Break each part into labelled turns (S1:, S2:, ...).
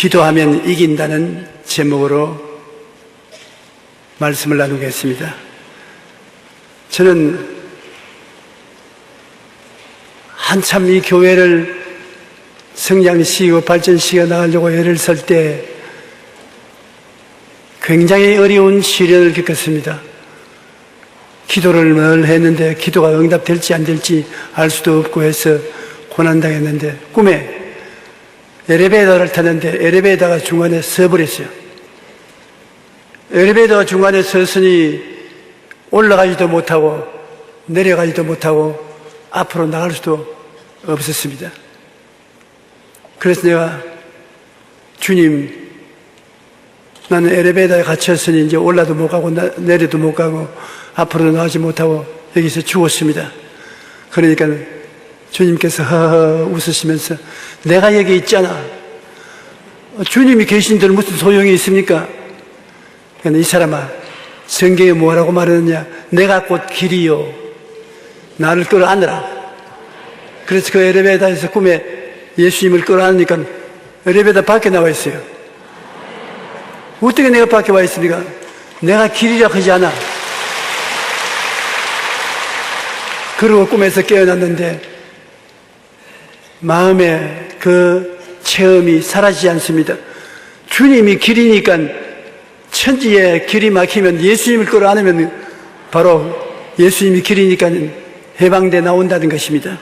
S1: 기도하면 이긴다는 제목으로 말씀을 나누겠습니다. 저는 한참 이 교회를 성장시키고 발전시켜 나가려고 애를 쓸 때 굉장히 어려운 시련을 겪었습니다. 기도를 늘 했는데 기도가 응답될지 안 될지 알 수도 없고 해서 고난당했는데, 꿈에 엘리베이터를 탔는데 엘리베이터가 중간에 서버렸어요. 엘리베이터가 중간에 섰으니 올라가지도 못하고 내려가지도 못하고 앞으로 나갈 수도 없었습니다. 그래서 내가, 주님, 나는 엘리베이터에 갇혔으니 이제 올라도 못 가고 내려도 못 가고 앞으로 나가지 못하고 여기서 죽었습니다. 그러니까 주님께서 허허 웃으시면서, 내가 여기 있잖아. 주님이 계신들 무슨 소용이 있습니까? 그러니까 이 사람아, 성경에 뭐라고 말하느냐? 내가 곧 길이요, 나를 끌어안으라. 그래서 그 엘리베이터에서 꿈에 예수님을 끌어안으니까 엘리베이터 밖에 나와 있어요. 어떻게 내가 밖에 와 있습니까? 내가 길이라 하지 않아. 그러고 꿈에서 깨어났는데 마음에 그 체험이 사라지지 않습니다. 주님이 길이니까, 천지에 길이 막히면 예수님을 끌어안으면 바로 예수님이 길이니까 해방돼 나온다는 것입니다.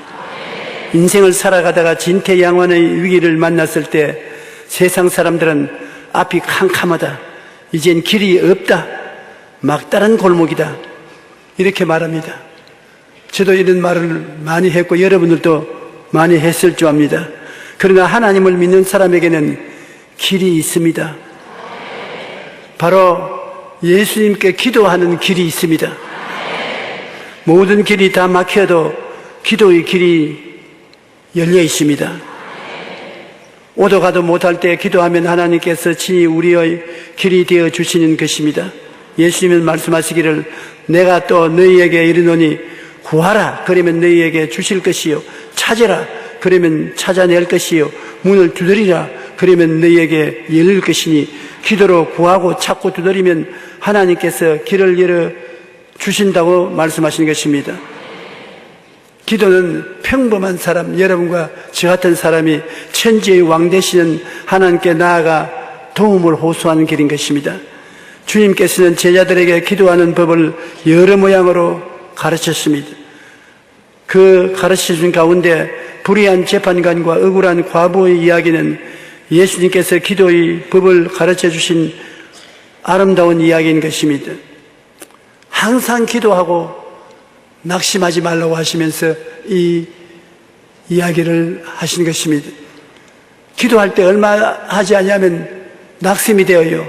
S1: 인생을 살아가다가 진퇴양난의 위기를 만났을 때 세상 사람들은 앞이 캄캄하다, 이젠 길이 없다, 막다른 골목이다, 이렇게 말합니다. 저도 이런 말을 많이 했고 여러분들도 많이 했을 줄 압니다. 그러나 하나님을 믿는 사람에게는 길이 있습니다. 바로 예수님께 기도하는 길이 있습니다. 모든 길이 다 막혀도 기도의 길이 열려 있습니다. 오도 가도 못할 때 기도하면 하나님께서 친히 우리의 길이 되어 주시는 것입니다. 예수님은 말씀하시기를, 내가 또 너희에게 이르노니 구하라, 그러면 너희에게 주실 것이요, 찾으라, 그러면 찾아낼 것이요, 문을 두드리라, 그러면 너희에게 열릴 것이니, 기도로 구하고 찾고 두드리면 하나님께서 길을 열어 주신다고 말씀하신 것입니다. 기도는 평범한 사람, 여러분과 저 같은 사람이 천지의 왕 되시는 하나님께 나아가 도움을 호소하는 길인 것입니다. 주님께서는 제자들에게 기도하는 법을 여러 모양으로 가르쳤습니다. 그 가르치신 가운데 불의한 재판관과 억울한 과부의 이야기는 예수님께서 기도의 법을 가르쳐 주신 아름다운 이야기인 것입니다. 항상 기도하고 낙심하지 말라고 하시면서 이 이야기를 하신 것입니다. 기도할 때 얼마 하지 않으면 낙심이 되어요.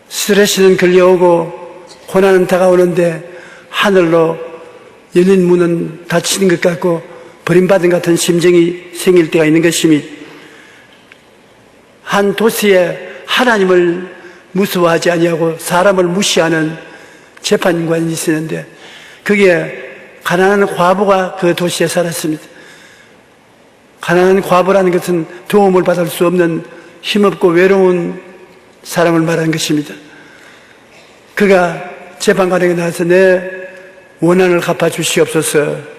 S1: 스트레스는 걸려오고 고난은 다가오는데 하늘로 열린 문은 닫히는 것 같고 버림받은 같은 심정이 생길 때가 있는 것입니다. 한 도시에 하나님을 무서워하지 아니하고 사람을 무시하는 재판관이 있었는데, 거기에 가난한 과부가 그 도시에 살았습니다. 가난한 과부라는 것은 도움을 받을 수 없는 힘없고 외로운 사람을 말하는 것입니다. 그가 재판관에게 나와서 내 원한을 갚아주시옵소서.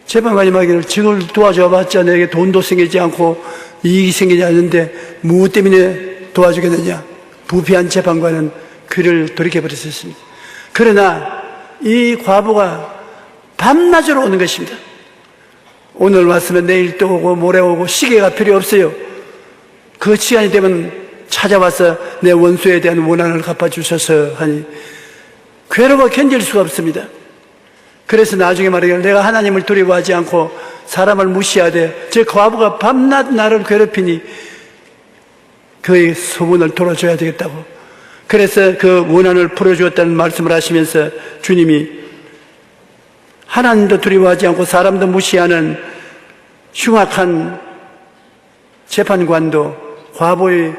S1: 재판관이 말하기를, 저걸 도와줘봤자 내게 돈도 생기지 않고 이익이 생기지 않는데 무엇 때문에 도와주겠느냐. 부패한 재판관은 그를 돌이켜버렸습니다. 그러나 이 과부가 밤낮으로 오는 것입니다. 오늘 왔으면 내일 또 오고 모레 오고 시계가 필요 없어요. 그 시간이 되면 찾아와서 내 원수에 대한 원한을 갚아주셔서 하니 괴로워 견딜 수가 없습니다. 그래서 나중에 말하기를, 내가 하나님을 두려워하지 않고 사람을 무시하되 저 과부가 밤낮 나를 괴롭히니 그의 소문을 돌아줘야 되겠다고. 그래서 그 원한을 풀어주었다는 말씀을 하시면서 주님이 하나님도 두려워하지 않고 사람도 무시하는 흉악한 재판관도 과부의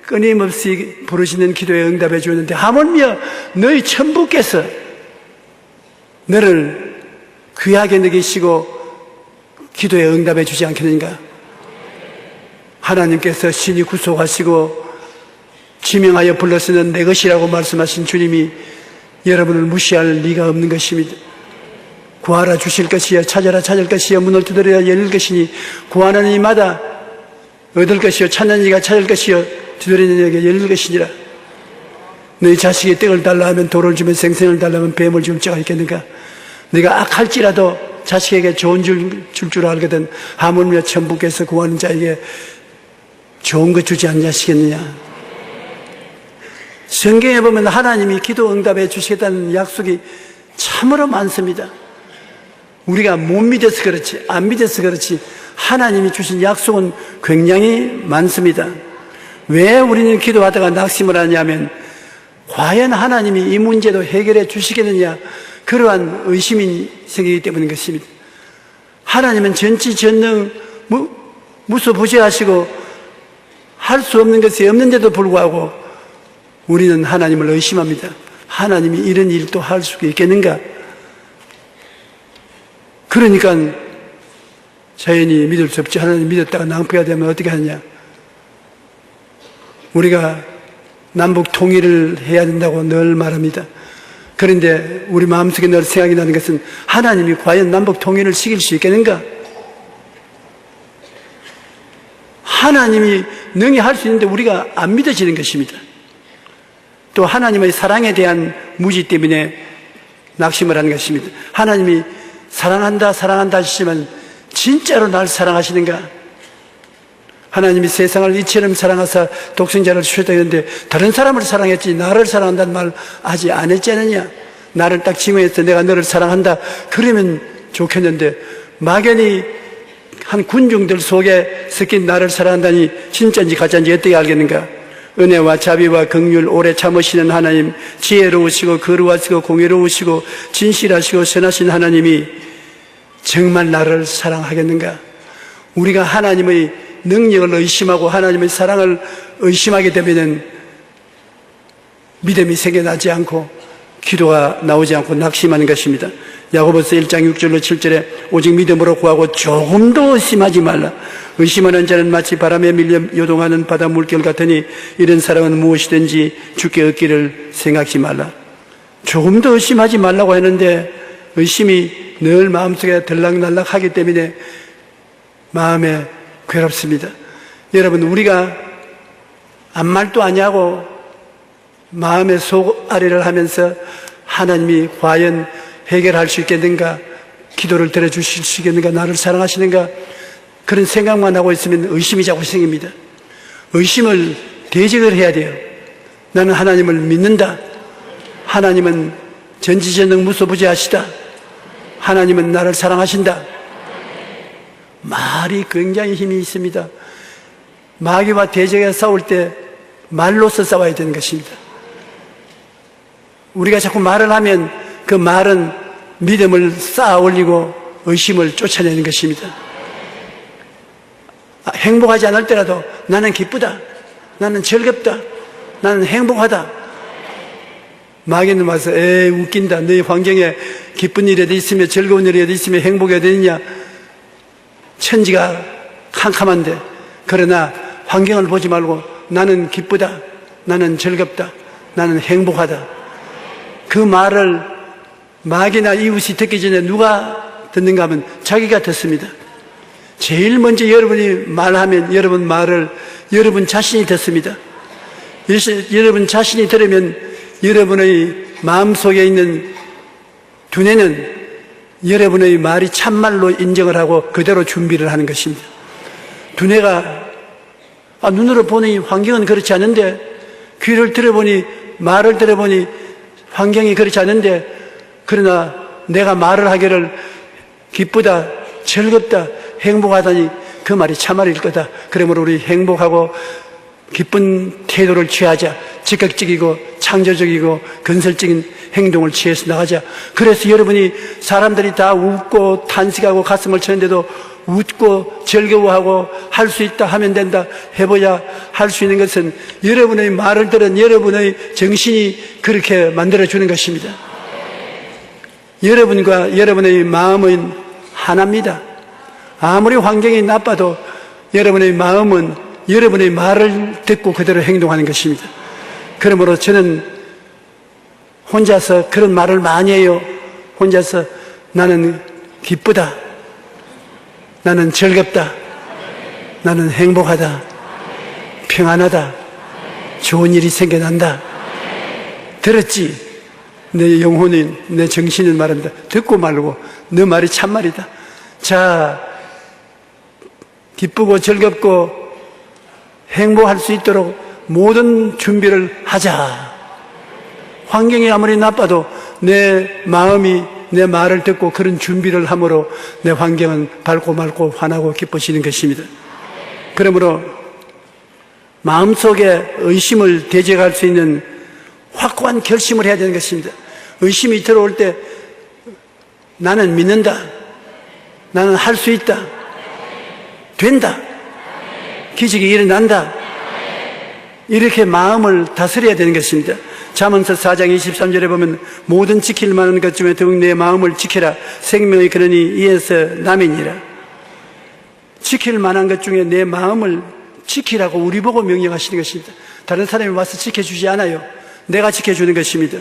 S1: 끊임없이 부르시는 기도에 응답해 주었는데, 하물며 너희 천부께서 너를 귀하게 여기시고 기도에 응답해 주지 않겠는가? 하나님께서 신이 구속하시고 지명하여 불렀으면 내 것이라고 말씀하신 주님이 여러분을 무시할 리가 없는 것입니다. 구하라 주실 것이요 찾아라 찾을 것이요 문을 두드려야 열릴 것이니 구하는 이마다 얻을 것이요 찾는 이가 찾을 것이요 두드리는 이에게 열릴 것이니라. 너희 자식이 떡을 달라 하면 돌을 주면 생선을 달라 하면 뱀을 줄 자가 있겠는가? 네가 악할지라도 자식에게 좋은 줄 알거든 하물며 천부께서 구하는 자에게 좋은 것 주지 않냐시겠느냐. 성경에 보면 하나님이 기도 응답해 주시겠다는 약속이 참으로 많습니다. 우리가 못 믿어서 그렇지 안 믿어서 그렇지 하나님이 주신 약속은 굉장히 많습니다. 왜 우리는 기도하다가 낙심을 하냐면 과연 하나님이 이 문제도 해결해 주시겠느냐 그러한 의심이 생기기 때문인 것입니다. 하나님은 전지전능 무소부지하시고 할 수 없는 것이 없는데도 불구하고 우리는 하나님을 의심합니다. 하나님이 이런 일도 할 수 있겠는가? 그러니까 자연히 믿을 수 없지. 하나님 믿었다가 낭패가 되면 어떻게 하느냐? 우리가 남북 통일을 해야 된다고 늘 말합니다. 그런데 우리 마음속에 늘 생각이 나는 것은 하나님이 과연 남북 통일을 시킬 수 있겠는가? 하나님이 능히 할 수 있는데 우리가 안 믿어지는 것입니다. 또 하나님의 사랑에 대한 무지 때문에 낙심을 하는 것입니다. 하나님이 사랑한다 하시지만 진짜로 날 사랑하시는가? 하나님이 세상을 이처럼 사랑하사 독생자를 주셨다 했는데 다른 사람을 사랑했지 나를 사랑한다는 말 아직 안 했지 않느냐? 나를 딱 지명해서 내가 너를 사랑한다 그러면 좋겠는데 막연히 한 군중들 속에 섞인 나를 사랑한다니 진짜인지 가짜인지 어떻게 알겠는가? 은혜와 자비와 긍휼 오래 참으시는 하나님, 지혜로우시고 거룩하시고 공의로우시고 진실하시고 선하신 하나님이 정말 나를 사랑하겠는가? 우리가 하나님의 능력을 의심하고 하나님의 사랑을 의심하게 되면 믿음이 생겨나지 않고 기도가 나오지 않고 낙심하는 것입니다. 야고보서 1장 6절로 7절에 오직 믿음으로 구하고 조금도 의심하지 말라. 의심하는 자는 마치 바람에 밀려 요동하는 바다 물결 같으니 이런 사람은 무엇이든지 주께 얻기를 생각지 말라. 조금도 의심하지 말라고 했는데 의심이 늘 마음속에 들락날락하기 때문에 마음에 괴롭습니다. 여러분, 우리가 아무 말도 아니하고 마음의 속앓이를 하면서 하나님이 과연 해결할 수 있겠는가? 기도를 들어주실 수 있겠는가? 나를 사랑하시는가? 그런 생각만 하고 있으면 의심이 자꾸 생깁니다. 의심을 대적을 해야 돼요. 나는 하나님을 믿는다. 하나님은 전지전능 무소부지하시다. 하나님은 나를 사랑하신다. 말이 굉장히 힘이 있습니다. 마귀와 대적에 싸울 때 말로서 싸워야 되는 것입니다. 우리가 자꾸 말을 하면 그 말은 믿음을 쌓아 올리고 의심을 쫓아내는 것입니다. 행복하지 않을 때라도 나는 기쁘다, 나는 즐겁다, 나는 행복하다. 마귀는 와서 에이 웃긴다, 너희 환경에 기쁜 일이 어디 있으며 즐거운 일이 어디 있으며 행복이 어디 있냐. 천지가 캄캄한데 그러나 환경을 보지 말고 나는 기쁘다, 나는 즐겁다, 나는 행복하다. 그 말을 마귀나 이웃이 듣기 전에 누가 듣는가 하면 자기가 듣습니다. 제일 먼저 여러분이 말하면 여러분 말을 여러분 자신이 듣습니다. 여러분 자신이 들으면 여러분의 마음속에 있는 두뇌는 여러분의 말이 참말로 인정을 하고 그대로 준비를 하는 것입니다. 두뇌가 눈으로 보니 환경은 그렇지 않은데 귀를 들어보니 말을 들어보니 환경이 그렇지 않은데 그러나 내가 말을 하기를 기쁘다, 즐겁다, 행복하다니 그 말이 참말일 거다. 그러므로 우리 행복하고 기쁜 태도를 취하자. 적극적이고 창조적이고 건설적인 행동을 취해서 나가자. 그래서 여러분이 사람들이 다 웃고 탄식하고 가슴을 치는데도 웃고 즐거워하고 할 수 있다 하면 된다 해보자. 할 수 있는 것은 여러분의 말을 들은 여러분의 정신이 그렇게 만들어주는 것입니다. 여러분과 여러분의 마음은 하나입니다. 아무리 환경이 나빠도 여러분의 마음은 여러분의 말을 듣고 그대로 행동하는 것입니다. 그러므로 저는 혼자서 그런 말을 많이 해요. 혼자서 나는 기쁘다, 나는 즐겁다, 나는 행복하다, 평안하다, 좋은 일이 생겨난다. 들었지? 내 영혼이, 내 정신은 말한다. 듣고 말고 너 말이 참말이다. 자, 기쁘고 즐겁고 행복할 수 있도록 모든 준비를 하자. 환경이 아무리 나빠도 내 마음이 내 말을 듣고 그런 준비를 함으로 내 환경은 밝고 맑고 환하고 기뻐지는 것입니다. 그러므로 마음속에 의심을 대적할 수 있는 확고한 결심을 해야 되는 것입니다. 의심이 들어올 때 나는 믿는다, 나는 할 수 있다, 된다, 기적이 일어난다, 이렇게 마음을 다스려야 되는 것입니다. 잠언서 4장 23절에 보면 모든 지킬 만한 것 중에 더욱 내 마음을 지켜라. 생명의 근원이 이에서 남이니라. 지킬 만한 것 중에 내 마음을 지키라고 우리 보고 명령하시는 것입니다. 다른 사람이 와서 지켜주지 않아요. 내가 지켜주는 것입니다.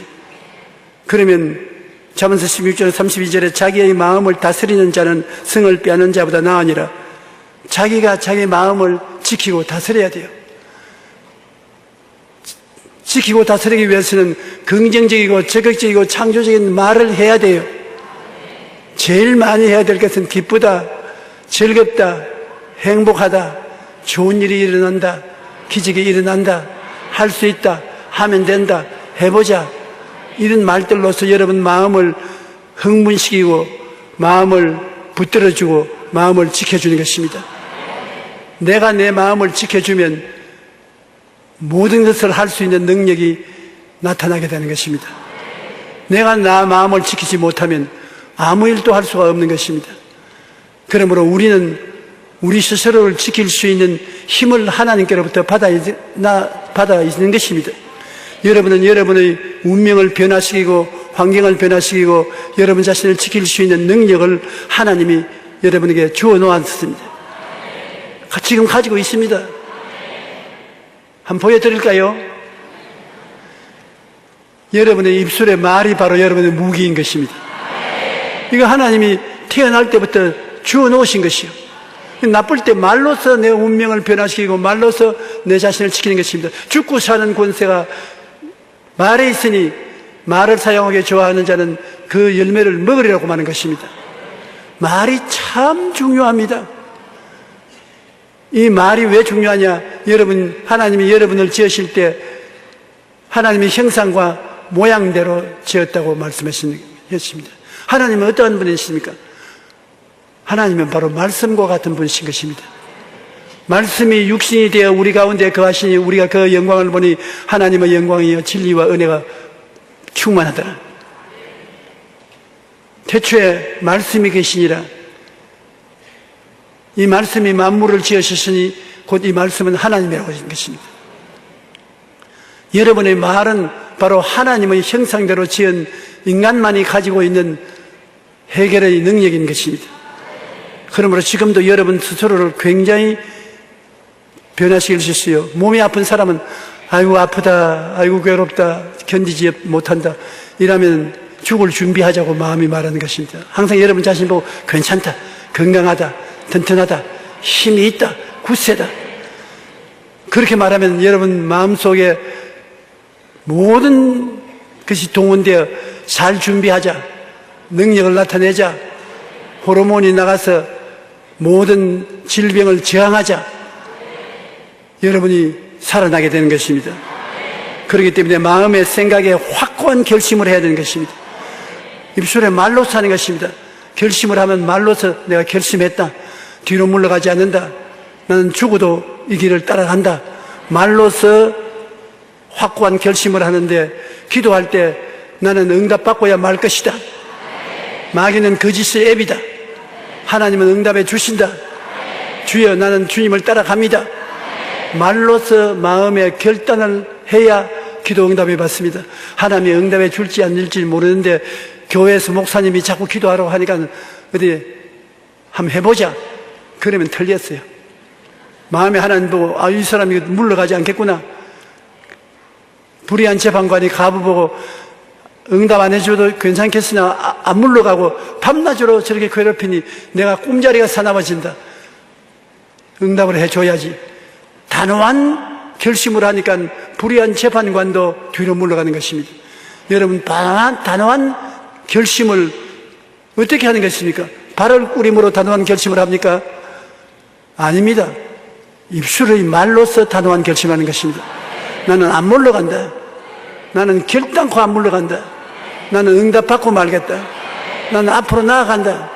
S1: 그러면 잠언서 16절 32절에 자기의 마음을 다스리는 자는 성을 빼앗는 자보다 나으니라. 자기가 자기 마음을 지키고 다스려야 돼요. 지키고 다스리기 위해서는 긍정적이고 적극적이고 창조적인 말을 해야 돼요. 제일 많이 해야 될 것은 기쁘다, 즐겁다, 행복하다, 좋은 일이 일어난다, 기적이 일어난다, 할 수 있다, 하면 된다, 해보자, 이런 말들로서 여러분 마음을 흥분시키고 마음을 붙들어주고 마음을 지켜주는 것입니다. 내가 내 마음을 지켜주면 모든 것을 할 수 있는 능력이 나타나게 되는 것입니다. 내가 나 마음을 지키지 못하면 아무 일도 할 수가 없는 것입니다. 그러므로 우리는 우리 스스로를 지킬 수 있는 힘을 하나님께로부터 받아 있는 것입니다. 여러분은 여러분의 운명을 변화시키고 환경을 변화시키고 여러분 자신을 지킬 수 있는 능력을 하나님이 여러분에게 주어 놓았습니다. 지금 가지고 있습니다. 한번 보여드릴까요? 여러분의 입술의 말이 바로 여러분의 무기인 것입니다. 이거 하나님이 태어날 때부터 주어 놓으신 것이요. 나쁠 때 말로서 내 운명을 변화시키고 말로서 내 자신을 지키는 것입니다. 죽고 사는 권세가 말에 있으니 말을 사용하기 좋아하는 자는 그 열매를 먹으리라고 하는 것입니다. 말이 참 중요합니다. 이 말이 왜 중요하냐? 여러분, 하나님이 여러분을 지으실 때 하나님의 형상과 모양대로 지었다고 말씀하셨습니다. 하나님은 어떠한 분이십니까? 하나님은 바로 말씀과 같은 분이신 것입니다. 말씀이 육신이 되어 우리 가운데 거하시니 우리가 그 영광을 보니 하나님의 영광이여 진리와 은혜가 충만하더라. 태초에 말씀이 계시니라. 이 말씀이 만물을 지으셨으니 곧 이 말씀은 하나님이라고 하신 것입니다. 여러분의 말은 바로 하나님의 형상대로 지은 인간만이 가지고 있는 해결의 능력인 것입니다. 그러므로 지금도 여러분 스스로를 굉장히 변화시킬 수 있어요. 몸이 아픈 사람은 아이고 아프다, 아이고 괴롭다, 견디지 못한다 이러면 죽을 준비하자고 마음이 말하는 것입니다. 항상 여러분 자신 보고 괜찮다, 건강하다, 튼튼하다, 힘이 있다, 굳세다 그렇게 말하면 여러분 마음속에 모든 것이 동원되어 잘 준비하자, 능력을 나타내자, 호르몬이 나가서 모든 질병을 저항하자, 여러분이 살아나게 되는 것입니다. 그렇기 때문에 마음의 생각에 확고한 결심을 해야 되는 것입니다. 입술에 말로서 하는 것입니다. 결심을 하면 말로서 내가 결심했다, 뒤로 물러가지 않는다, 나는 죽어도 이 길을 따라간다, 말로서 확고한 결심을 하는데 기도할 때 나는 응답받고야 말 것이다, 마귀는 거짓의 앱이다, 하나님은 응답해 주신다, 주여 나는 주님을 따라갑니다, 말로서 마음의 결단을 해야 기도 응답해 받습니다. 하나님이 응답해 줄지 안 줄지 모르는데 교회에서 목사님이 자꾸 기도하라고 하니까 어디 한번 해보자 그러면 틀렸어요. 마음에 하나님 보고 이 사람이 물러가지 않겠구나. 불의한 재판관이 가부 보고 응답 안 해줘도 괜찮겠으나 안 물러가고 밤낮으로 저렇게 괴롭히니 내가 꿈자리가 사나워진다. 응답을 해줘야지. 단호한 결심을 하니까 불의한 재판관도 뒤로 물러가는 것입니다. 여러분, 단호한 결심을 어떻게 하는 것입니까? 발을 꾸림으로 단호한 결심을 합니까? 아닙니다. 입술의 말로서 단호한 결심하는 것입니다. 나는 안 물러간다. 나는 결단코 안 물러간다. 나는 응답받고 말겠다. 나는 앞으로 나아간다.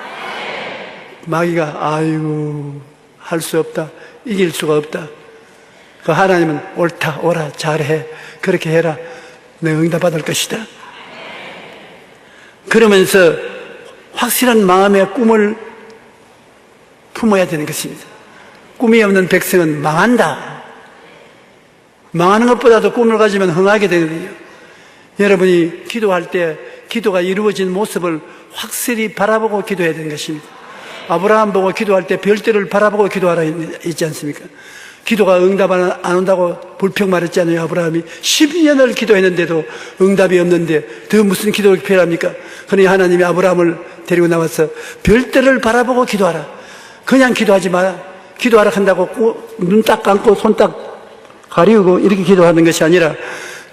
S1: 마귀가 아이고 할 수 없다. 이길 수가 없다. 그 하나님은 옳다, 옳아, 잘해. 그렇게 해라. 내가 응답받을 것이다. 그러면서 확실한 마음의 꿈을 품어야 되는 것입니다. 꿈이 없는 백성은 망한다. 망하는 것보다도 꿈을 가지면 흥하게 되거든요. 여러분이 기도할 때 기도가 이루어진 모습을 확실히 바라보고 기도해야 되는 것입니다. 아브라함 보고 기도할 때 별들을 바라보고 기도하라 있지 않습니까? 기도가 응답 안 온다고 불평 말했잖아요. 아브라함이 10년을 기도했는데도 응답이 없는데 더 무슨 기도가 필요합니까? 그러니 하나님이 아브라함을 데리고 나와서 별들을 바라보고 기도하라. 그냥 기도하지 마라. 기도하라 한다고 눈 딱 감고 손 딱 가리우고 이렇게 기도하는 것이 아니라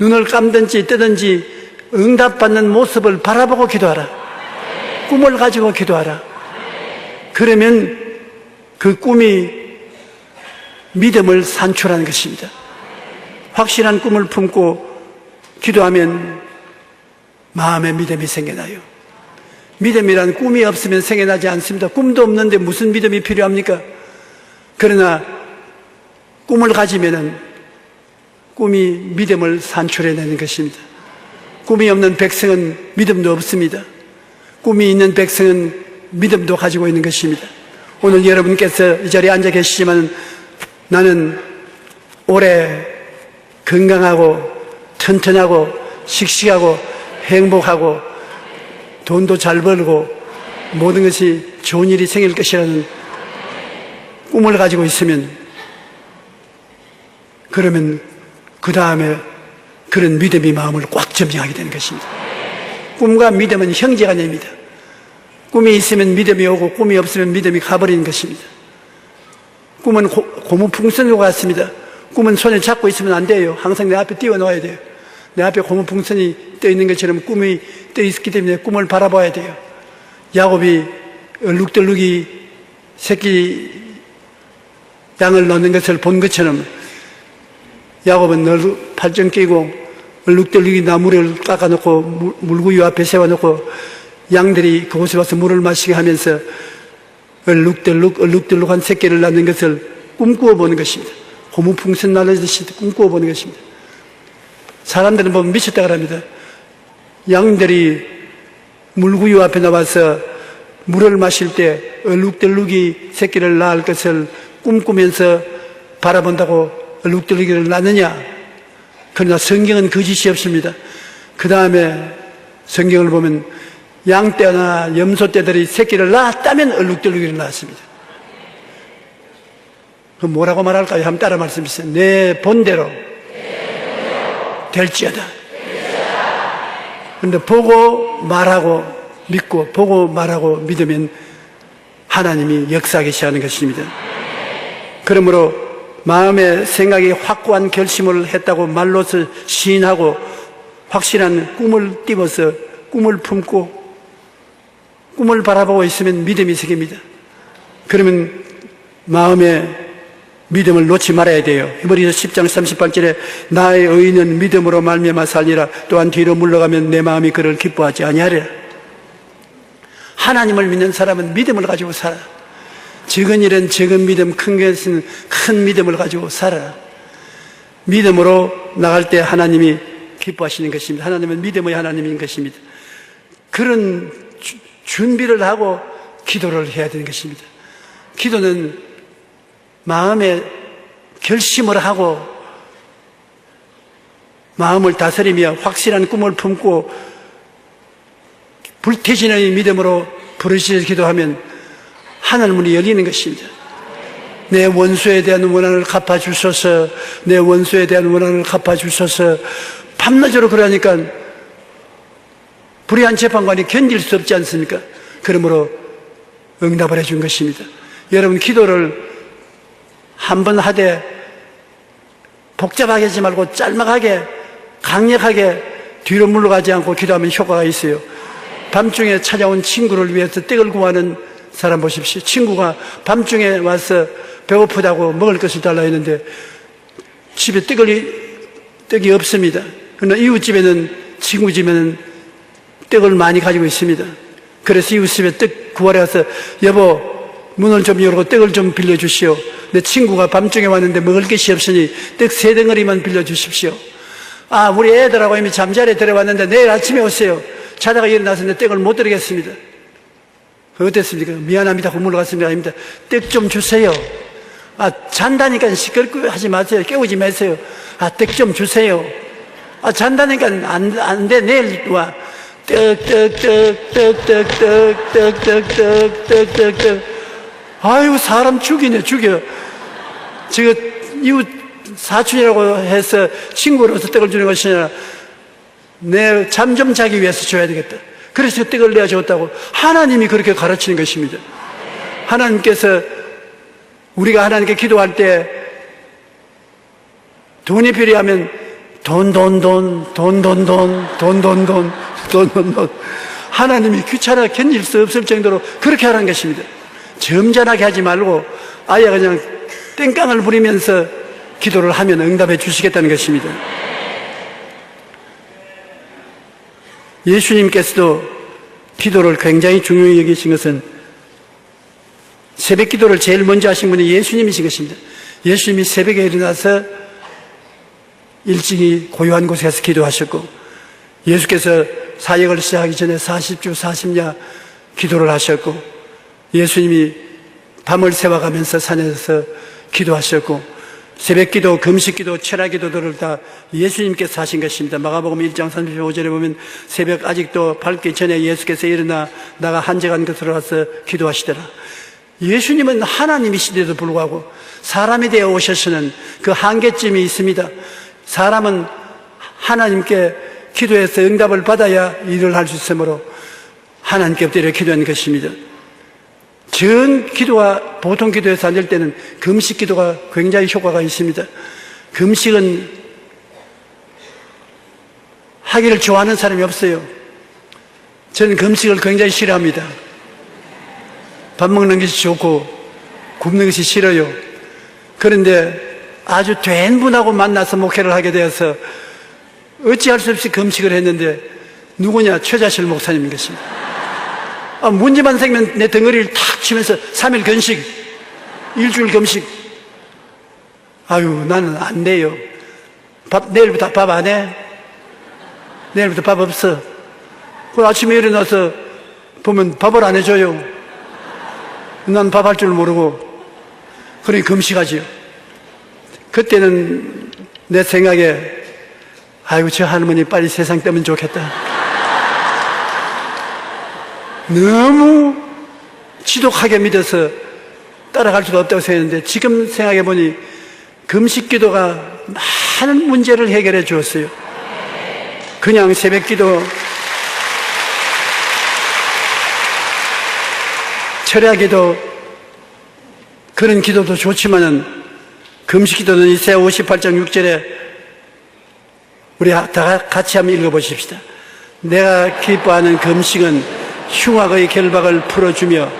S1: 눈을 감든지 뜨든지 응답받는 모습을 바라보고 기도하라. 꿈을 가지고 기도하라. 그러면 그 꿈이 믿음을 산출하는 것입니다. 확실한 꿈을 품고 기도하면 마음에 믿음이 생겨나요. 믿음이란 꿈이 없으면 생겨나지 않습니다. 꿈도 없는데 무슨 믿음이 필요합니까? 그러나 꿈을 가지면은 꿈이 믿음을 산출해내는 것입니다. 꿈이 없는 백성은 믿음도 없습니다. 꿈이 있는 백성은 믿음도 가지고 있는 것입니다. 오늘 여러분께서 이 자리에 앉아 계시지만 나는 오래 건강하고 튼튼하고 씩씩하고 행복하고 돈도 잘 벌고 모든 것이 좋은 일이 생길 것이라는 꿈을 가지고 있으면 그러면 그 다음에 그런 믿음이 마음을 꽉 점령하게 되는 것입니다. 꿈과 믿음은 형제가 됩니다. 꿈이 있으면 믿음이 오고 꿈이 없으면 믿음이 가버리는 것입니다. 꿈은 고무풍선과 같습니다. 꿈은 손에 잡고 있으면 안 돼요. 항상 내 앞에 띄워놓아야 돼요. 내 앞에 고무풍선이 떠 있는 것처럼 꿈이 떠 있기 때문에 꿈을 바라봐야 돼요. 야곱이 얼룩덜룩이 새끼 양을 넣는 것을 본 것처럼 야곱은 늘 팔짱 끼고 얼룩덜룩이 나무를 깎아놓고 물구유 앞에 세워놓고 양들이 그곳에 와서 물을 마시게 하면서 얼룩덜룩한 새끼를 낳는 것을 꿈꾸어 보는 것입니다. 고무풍선 날리듯이 꿈꾸어 보는 것입니다. 사람들은 보면 미쳤다 그럽니다. 양들이 물구유 앞에 나와서 물을 마실 때 얼룩덜룩이 새끼를 낳을 것을 꿈꾸면서 바라본다고 얼룩덜룩이를 낳느냐? 그러나 성경은 거짓이 없습니다. 그 다음에 성경을 보면 양떼나 염소떼들이 새끼를 낳았다면 얼룩덜룩이를 낳았습니다. 그럼 뭐라고 말할까요? 한번 따라 말씀해주세요. 내 본대로 될지어다. 그런데 보고 말하고 믿고 보고 말하고 믿으면 하나님이 역사하기 시작하는 것입니다. 그러므로 마음의 생각이 확고한 결심을 했다고 말로서 시인하고 확실한 꿈을 띄워서 꿈을 품고 꿈을 바라보고 있으면 믿음이 생깁니다. 그러면 마음의 믿음을 놓지 말아야 돼요. 히브리서 10장 38절에 나의 의인은 믿음으로 말미암아 살리라. 또한 뒤로 물러가면 내 마음이 그를 기뻐하지 아니하리라. 하나님을 믿는 사람은 믿음을 가지고 살아. 적은 일은 적은 믿음, 큰 것은 큰 믿음을 가지고 살아라. 믿음으로 나갈 때 하나님이 기뻐하시는 것입니다. 하나님은 믿음의 하나님인 것입니다. 그런 준비를 하고 기도를 해야 되는 것입니다. 기도는 마음에 결심을 하고 마음을 다스리며 확실한 꿈을 품고 불태진의 믿음으로 부르짖어 기도하면 하늘문이 열리는 것입니다. 내 원수에 대한 원한을 갚아주소서, 내 원수에 대한 원한을 갚아주소서. 밤낮으로 그러니까 불의한 재판관이 견딜 수 없지 않습니까? 그러므로 응답을 해준 것입니다. 여러분, 기도를 한 번 하되 복잡하게 하지 말고 짤막하게 강력하게 뒤로 물러가지 않고 기도하면 효과가 있어요. 밤중에 찾아온 친구를 위해서 떡을 구하는 사람 보십시오. 친구가 밤중에 와서 배고프다고 먹을 것을 달라 했는데 집에 떡이 없습니다. 그러나 이웃집에는, 친구 집에는 떡을 많이 가지고 있습니다. 그래서 이웃집에 떡 구하러 가서 여보, 문을 좀 열고 떡을 좀 빌려주시오. 내 친구가 밤중에 왔는데 먹을 것이 없으니 떡 3덩어리만 빌려주십시오. 아, 우리 애들하고 이미 잠자리에 들어왔는데 내일 아침에 오세요. 자다가 일어나서 내 떡을 못 드리겠습니다. 어땠습니까? 미안합니다. 그 물러갔습니다. 아닙니다. 떡 좀 주세요. 아, 잔다니까 시끄럽게 하지 마세요. 깨우지 마세요. 아, 떡 좀 주세요. 아, 잔다니까 안 돼. 내일 와. 떡. 아이고, 사람 죽이네, 죽여. 제가 이웃 사촌이라고 해서 친구로서 떡을 주는 것이 아니라 내 잠 좀 자기 위해서 줘야 되겠다. 그래서 떡을 내어 줬다고. 하나님이 그렇게 가르치는 것입니다. 하나님께서 우리가 하나님께 기도할 때 돈이 필요하면 돈. 하나님이 귀찮아 견딜 수 없을 정도로 그렇게 하라는 것입니다. 점잖하게 하지 말고 아예 그냥 땡깡을 부리면서 기도를 하면 응답해 주시겠다는 것입니다. 예수님께서도 기도를 굉장히 중요히 여기신 것은 새벽 기도를 제일 먼저 하신 분이 예수님이신 것입니다. 예수님이 새벽에 일어나서 일찍이 고요한 곳에서 기도하셨고, 예수께서 사역을 시작하기 전에 40주 40야 기도를 하셨고, 예수님이 밤을 새워가면서 산에서 기도하셨고, 새벽 기도, 금식 기도, 철학 기도들을 다 예수님께서 하신 것입니다. 마가복음 1장 35절에 보면 새벽 아직도 밝기 전에 예수께서 일어나 나가 한적한 곳으로 가서 기도하시더라. 예수님은 하나님이신데도 불구하고 사람이 되어 오셔서는 그 한계점이 있습니다. 사람은 하나님께 기도해서 응답을 받아야 일을 할 수 있으므로 하나님께 엎드려 기도하는 것입니다. 전 기도와 보통 기도에서 안 될 때는 금식 기도가 굉장히 효과가 있습니다. 금식은 하기를 좋아하는 사람이 없어요. 저는 금식을 굉장히 싫어합니다. 밥 먹는 것이 좋고 굶는 것이 싫어요. 그런데 아주 된 분하고 만나서 목회를 하게 되어서 어찌할 수 없이 금식을 했는데, 누구냐? 최자실 목사님인 것입니다. 아, 문제만 생기면 내 덩어리를 탁 치면서 3일 금식, 일주일 금식. 아유, 나는 안 돼요. 내일부터 밥 안 해? 내일부터 밥 없어. 그 아침에 일어나서 보면 밥을 안 해줘요. 난 밥 할 줄 모르고. 그러니 금식하지요. 그때는 내 생각에, 아이고, 저 할머니 빨리 세상 떠면 좋겠다. 너무 지독하게 믿어서 따라갈 수가 없다고 생각했는데, 지금 생각해보니 금식 기도가 많은 문제를 해결해 주었어요. 그냥 새벽 기도, 철야 기도, 그런 기도도 좋지만은 금식 기도는 이사야 58장 6절에 우리 다 같이 한번 읽어보십시다. 내가 기뻐하는 금식은 흉악의 결박을 풀어주며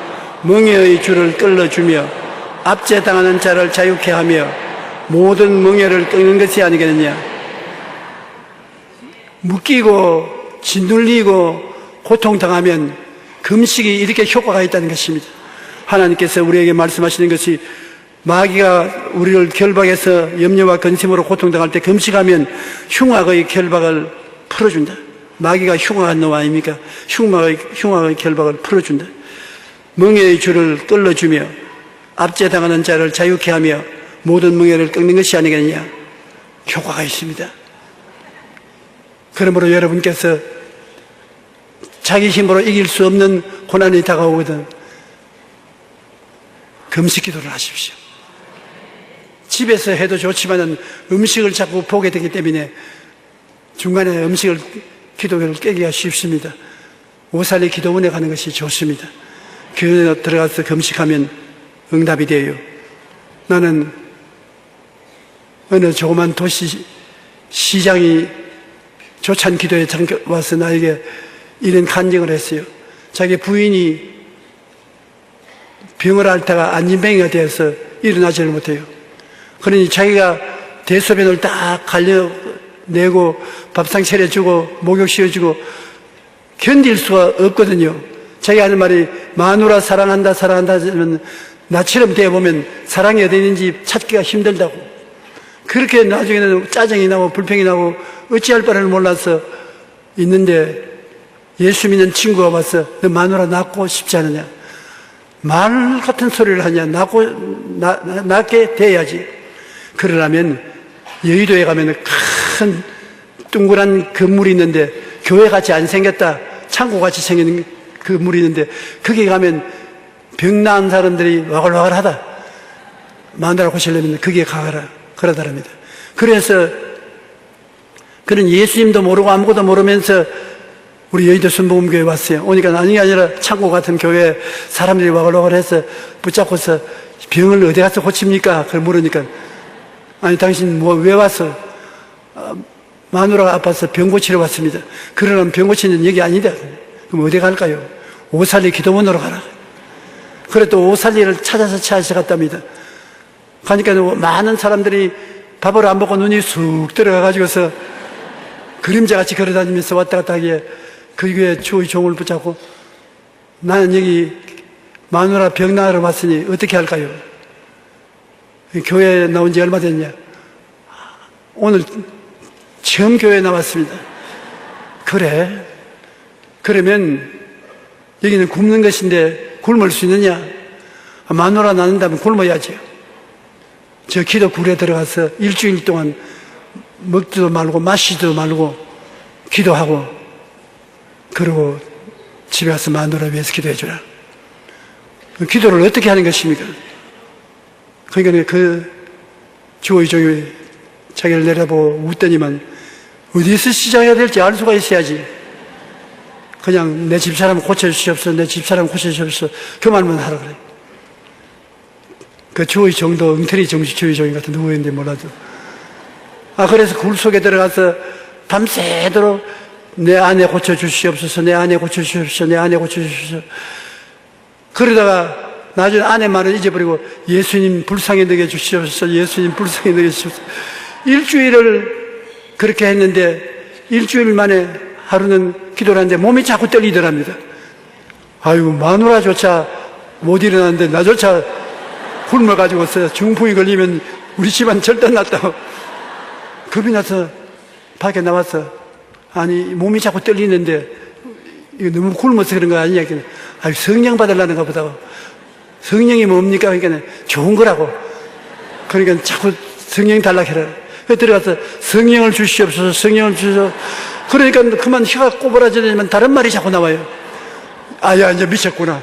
S1: 멍에의 줄을 끌어주며 압제당하는 자를 자유케 하며 모든 멍에를 끊는 것이 아니겠느냐. 묶이고 짓눌리고 고통당하면 금식이 이렇게 효과가 있다는 것입니다. 하나님께서 우리에게 말씀하시는 것이, 마귀가 우리를 결박해서 염려와 근심으로 고통당할 때 금식하면 흉악의 결박을 풀어준다. 마귀가 흉악한 놈 아닙니까? 흉악의 결박을 풀어준다. 멍에의 줄을 끌어주며 압제당하는 자를 자유케 하며 모든 멍에를 끊는 것이 아니겠느냐. 효과가 있습니다. 그러므로 여러분께서 자기 힘으로 이길 수 없는 고난이 다가오거든 금식 기도를 하십시오. 집에서 해도 좋지만은 음식을 자꾸 보게 되기 때문에 중간에 음식을 기도를 깨기가 쉽습니다. 오살리 기도원에 가는 것이 좋습니다. 교회에 들어가서 금식하면 응답이 돼요. 나는 어느 조그만 도시 시장이 조찬 기도에 와서 나에게 이런 간증을 했어요. 자기 부인이 병을 앓다가 안진뱅이가 되어서 일어나지를 못해요. 그러니 자기가 대소변을 딱 갈려내고 밥상 차려주고 목욕 씌워주고 견딜 수가 없거든요. 자기가 하는 말이 마누라 사랑한다 사랑한다 하면 나처럼 되어보면 사랑이 어디 있는지 찾기가 힘들다고. 그렇게 나중에는 짜증이 나고 불평이 나고 어찌할 바를 몰라서 있는데 예수 믿는 친구가 와서 너 마누라 낳고 싶지 않느냐. 말 같은 소리를 하냐. 낳게 돼야지. 그러려면 여의도에 가면 큰 둥그란 건물이 있는데 교회같이 안 생겼다. 창고같이 생긴 건물이 있는데 거기 가면 병 나은 사람들이 와글와글하다. 마누라 고치려면 거기에 가거라. 그러더랍니다. 그래서 그런 예수님도 모르고 아무것도 모르면서 우리 여의도 순복음교회에 왔어요. 오니까 아니 아니라 창고 같은 교회에 사람들이 와글와글해서 붙잡고서 병을 어디 가서 고칩니까? 그걸 물으니까 아니 당신 왜 왔어? 마누라가 아파서 병 고치러 왔습니다. 그러면 병 고치는 여기 아니다. 그럼 어디 갈까요? 오살리 기도원으로 가라. 그래 또 오살리를 찾아서 갔답니다. 가니까 많은 사람들이 밥을 안 먹고 눈이 쑥 들어가가지고서 그림자같이 걸어다니면서 왔다 갔다 하기에 그 교회 주의 종을 붙잡고 나는 여기 마누라 병 나으러 왔으니 어떻게 할까요? 교회에 나온 지 얼마 됐냐? 오늘 처음 교회에 나왔습니다. 그래? 그러면 여기는 굶는 것인데 굶을 수 있느냐? 마누라 낳는다면 굶어야죠. 저 기도 굴에 들어가서 일주일 동안 먹지도 말고 마시지도 말고 기도하고 그러고 집에 가서 마누라 위해서 기도해 주라. 그 기도를 어떻게 하는 것입니까? 그러니까 그 주의 종이 자기를 내려보고 웃더니만 어디서 시작해야 될지 알 수가 있어야지. 그냥 내 집사람 고쳐주시옵소서, 내 집사람 고쳐주시옵소서 그 말만 하라 그래. 그 주의 종도 엉터리 주의 종인 같은 누구인지 몰라도. 그래서 굴 속에 들어가서 밤새도록 내 아내 고쳐주시옵소서, 내 아내 고쳐주시옵소서, 내 아내 고쳐주시옵소서. 그러다가 나중에 아내 말을 잊어버리고 예수님 불쌍히 여겨 주시옵소서, 예수님 불쌍히 여겨 주시옵소서. 일주일을 그렇게 했는데 일주일 만에 하루는 기도를 하는데 몸이 자꾸 떨리더랍니다. 아유, 마누라조차 못 일어나는데 나조차 굶어가지고서 중풍이 걸리면 우리 집안 절단 났다고 겁이 나서 밖에 나와서 아니 몸이 자꾸 떨리는데 이거 너무 굶어서 그런 거 아니냐. 아유, 성령 받으려는가 보다. 성령이 뭡니까? 그러니까 좋은 거라고. 그러니까 자꾸 성령 달라해라. 들어가서 성령을 주시옵소서, 성령을 주시옵소서. 그러니까 그만 혀가 꼬부라지면 다른 말이 자꾸 나와요. 야, 이제 미쳤구나.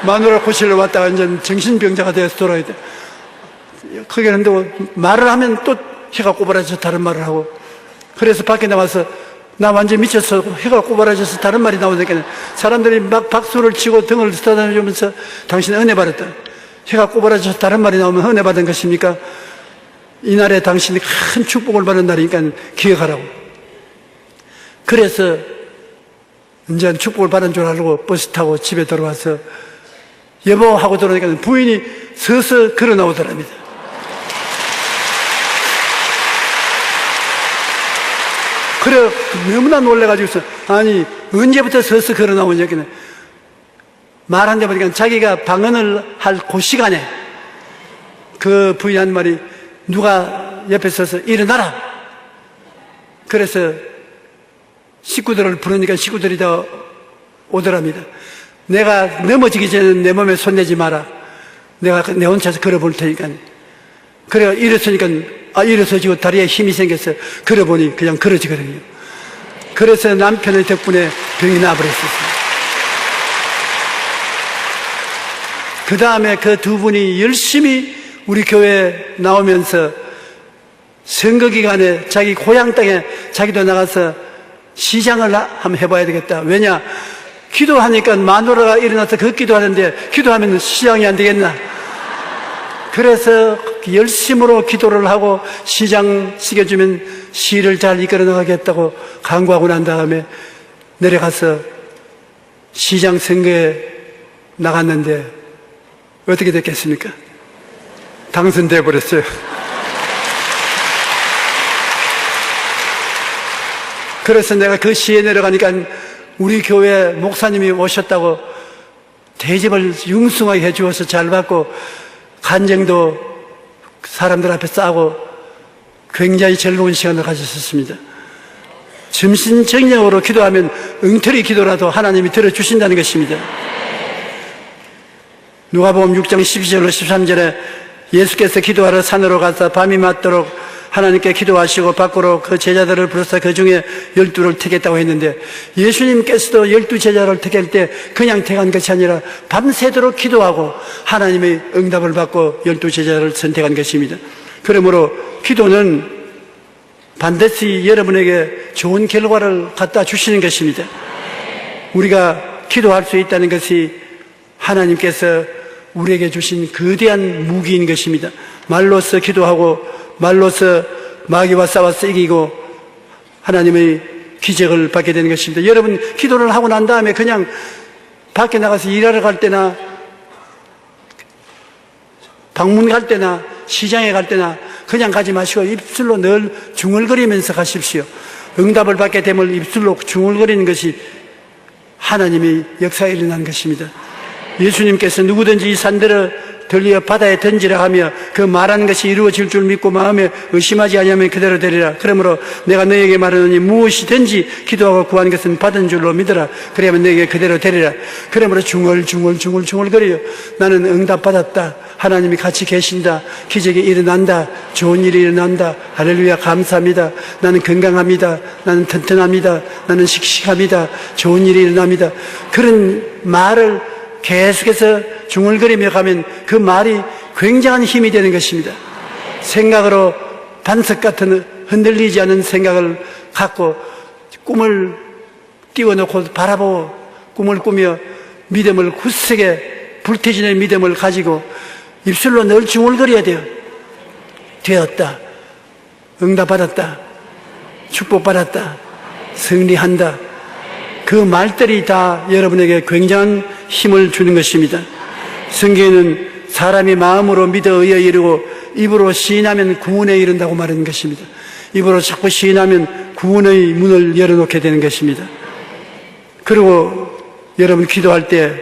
S1: 마누라 고치러 왔다가 이제 정신병자가 되어서 돌아야 돼. 그게 한다고 말을 하면 또 혀가 꼬부라져서 다른 말을 하고. 그래서 밖에 나와서 나 완전 미쳤어. 혀가 꼬부라져서 다른 말이 나오니까 사람들이 막 박수를 치고 등을 쓰다듬으면서 당신 은혜 받았다. 혀가 꼬부라져서 다른 말이 나오면 은혜 받은 것입니까? 이날에 당신이 큰 축복을 받는 날이니까 기억하라고. 그래서 이제 축복을 받은 줄 알고 버스 타고 집에 들어와서 여보 하고 들어오니까 부인이 서서 걸어 나오더랍니다. 그래 너무나 놀래가지고서 아니 언제부터 서서 걸어 나오냐 말한데 보니까 자기가 방언을 할 그 시간에 그 부인이 한 말이 누가 옆에 서서 일어나라. 그래서 식구들을 부르니까 식구들이 다 오더랍니다. 내가 넘어지기 전에 내 몸에 손대지 마라. 내가 내 혼자서 걸어볼 테니까. 그래 일어서니까 일어서지고 다리에 힘이 생겨서 걸어보니 그냥 걸어지거든요. 그래서 남편의 덕분에 병이 나버렸었어요. 그 다음에 그 두 분이 열심히 우리 교회 나오면서 선거 기간에 자기 고향 땅에 자기도 나가서 시장을 한번 해봐야 되겠다. 왜냐? 기도하니까 마누라가 일어나서 그 기도하는데 기도하면 시장이 안 되겠나? 그래서 열심으로 기도를 하고 시장 시켜주면 시를 잘 이끌어 나가겠다고 강구하고 난 다음에 내려가서 시장 선거에 나갔는데 어떻게 됐겠습니까? 당선돼 버렸어요. 그래서 내가 그 시에 내려가니까 우리 교회 목사님이 오셨다고 대접을 융숭하게 해주어서 잘 받고 간증도 사람들 앞에 싸고 굉장히 즐거운 시간을 가졌었습니다. 점심저녁으로 기도하면 엉터리 기도라도 하나님이 들어주신다는 것입니다. 누가복음 6장 12절로 13절에 예수께서 기도하러 산으로 가서 밤이 맞도록 하나님께 기도하시고 밖으로 그 제자들을 불러서 그 중에 12를 택했다고 했는데 예수님께서도 12제자를 택할 때 그냥 택한 것이 아니라 밤새도록 기도하고 하나님의 응답을 받고 12제자를 선택한 것입니다. 그러므로 기도는 반드시 여러분에게 좋은 결과를 갖다 주시는 것입니다. 우리가 기도할 수 있다는 것이 하나님께서 우리에게 주신 거대한 무기인 것입니다. 말로써 기도하고 말로써 마귀와 싸워서 이기고 하나님의 기적을 받게 되는 것입니다. 여러분 기도를 하고 난 다음에 그냥 밖에 나가서 일하러 갈 때나 방문 갈 때나 시장에 갈 때나 그냥 가지 마시고 입술로 늘 중얼거리면서 가십시오. 응답을 받게 되면 입술로 중얼거리는 것이 하나님의 역사에 일어난 것입니다. 예수님께서 누구든지 이 산들을 들려 바다에 던지라 하며 그 말하는 것이 이루어질 줄 믿고 마음에 의심하지 아니하면 그대로 되리라. 그러므로 내가 너에게 말하노니 무엇이든지 기도하고 구하는 것은 받은 줄로 믿어라. 그래야만 너에게 그대로 되리라. 그러므로 중얼거려요. 나는 응답받았다. 하나님이 같이 계신다. 기적이 일어난다. 좋은 일이 일어난다. 할렐루야, 감사합니다. 나는 건강합니다. 나는 튼튼합니다. 나는 씩씩합니다. 좋은 일이 일어납니다. 그런 말을 계속해서 중얼거리며 가면 그 말이 굉장한 힘이 되는 것입니다. 생각으로 반석 같은 흔들리지 않은 생각을 갖고 꿈을 띄워놓고 바라보고 꿈을 꾸며 믿음을 굳세게 불태지는 믿음을 가지고 입술로 늘 중얼거려야 돼요. 되었다. 응답받았다. 축복받았다. 승리한다. 그 말들이 다 여러분에게 굉장한 힘을 주는 것입니다. 성경에는 사람이 마음으로 믿어 의에 이르고 입으로 시인하면 구원에 이른다고 말하는 것입니다. 입으로 자꾸 시인하면 구원의 문을 열어놓게 되는 것입니다. 그리고 여러분 기도할 때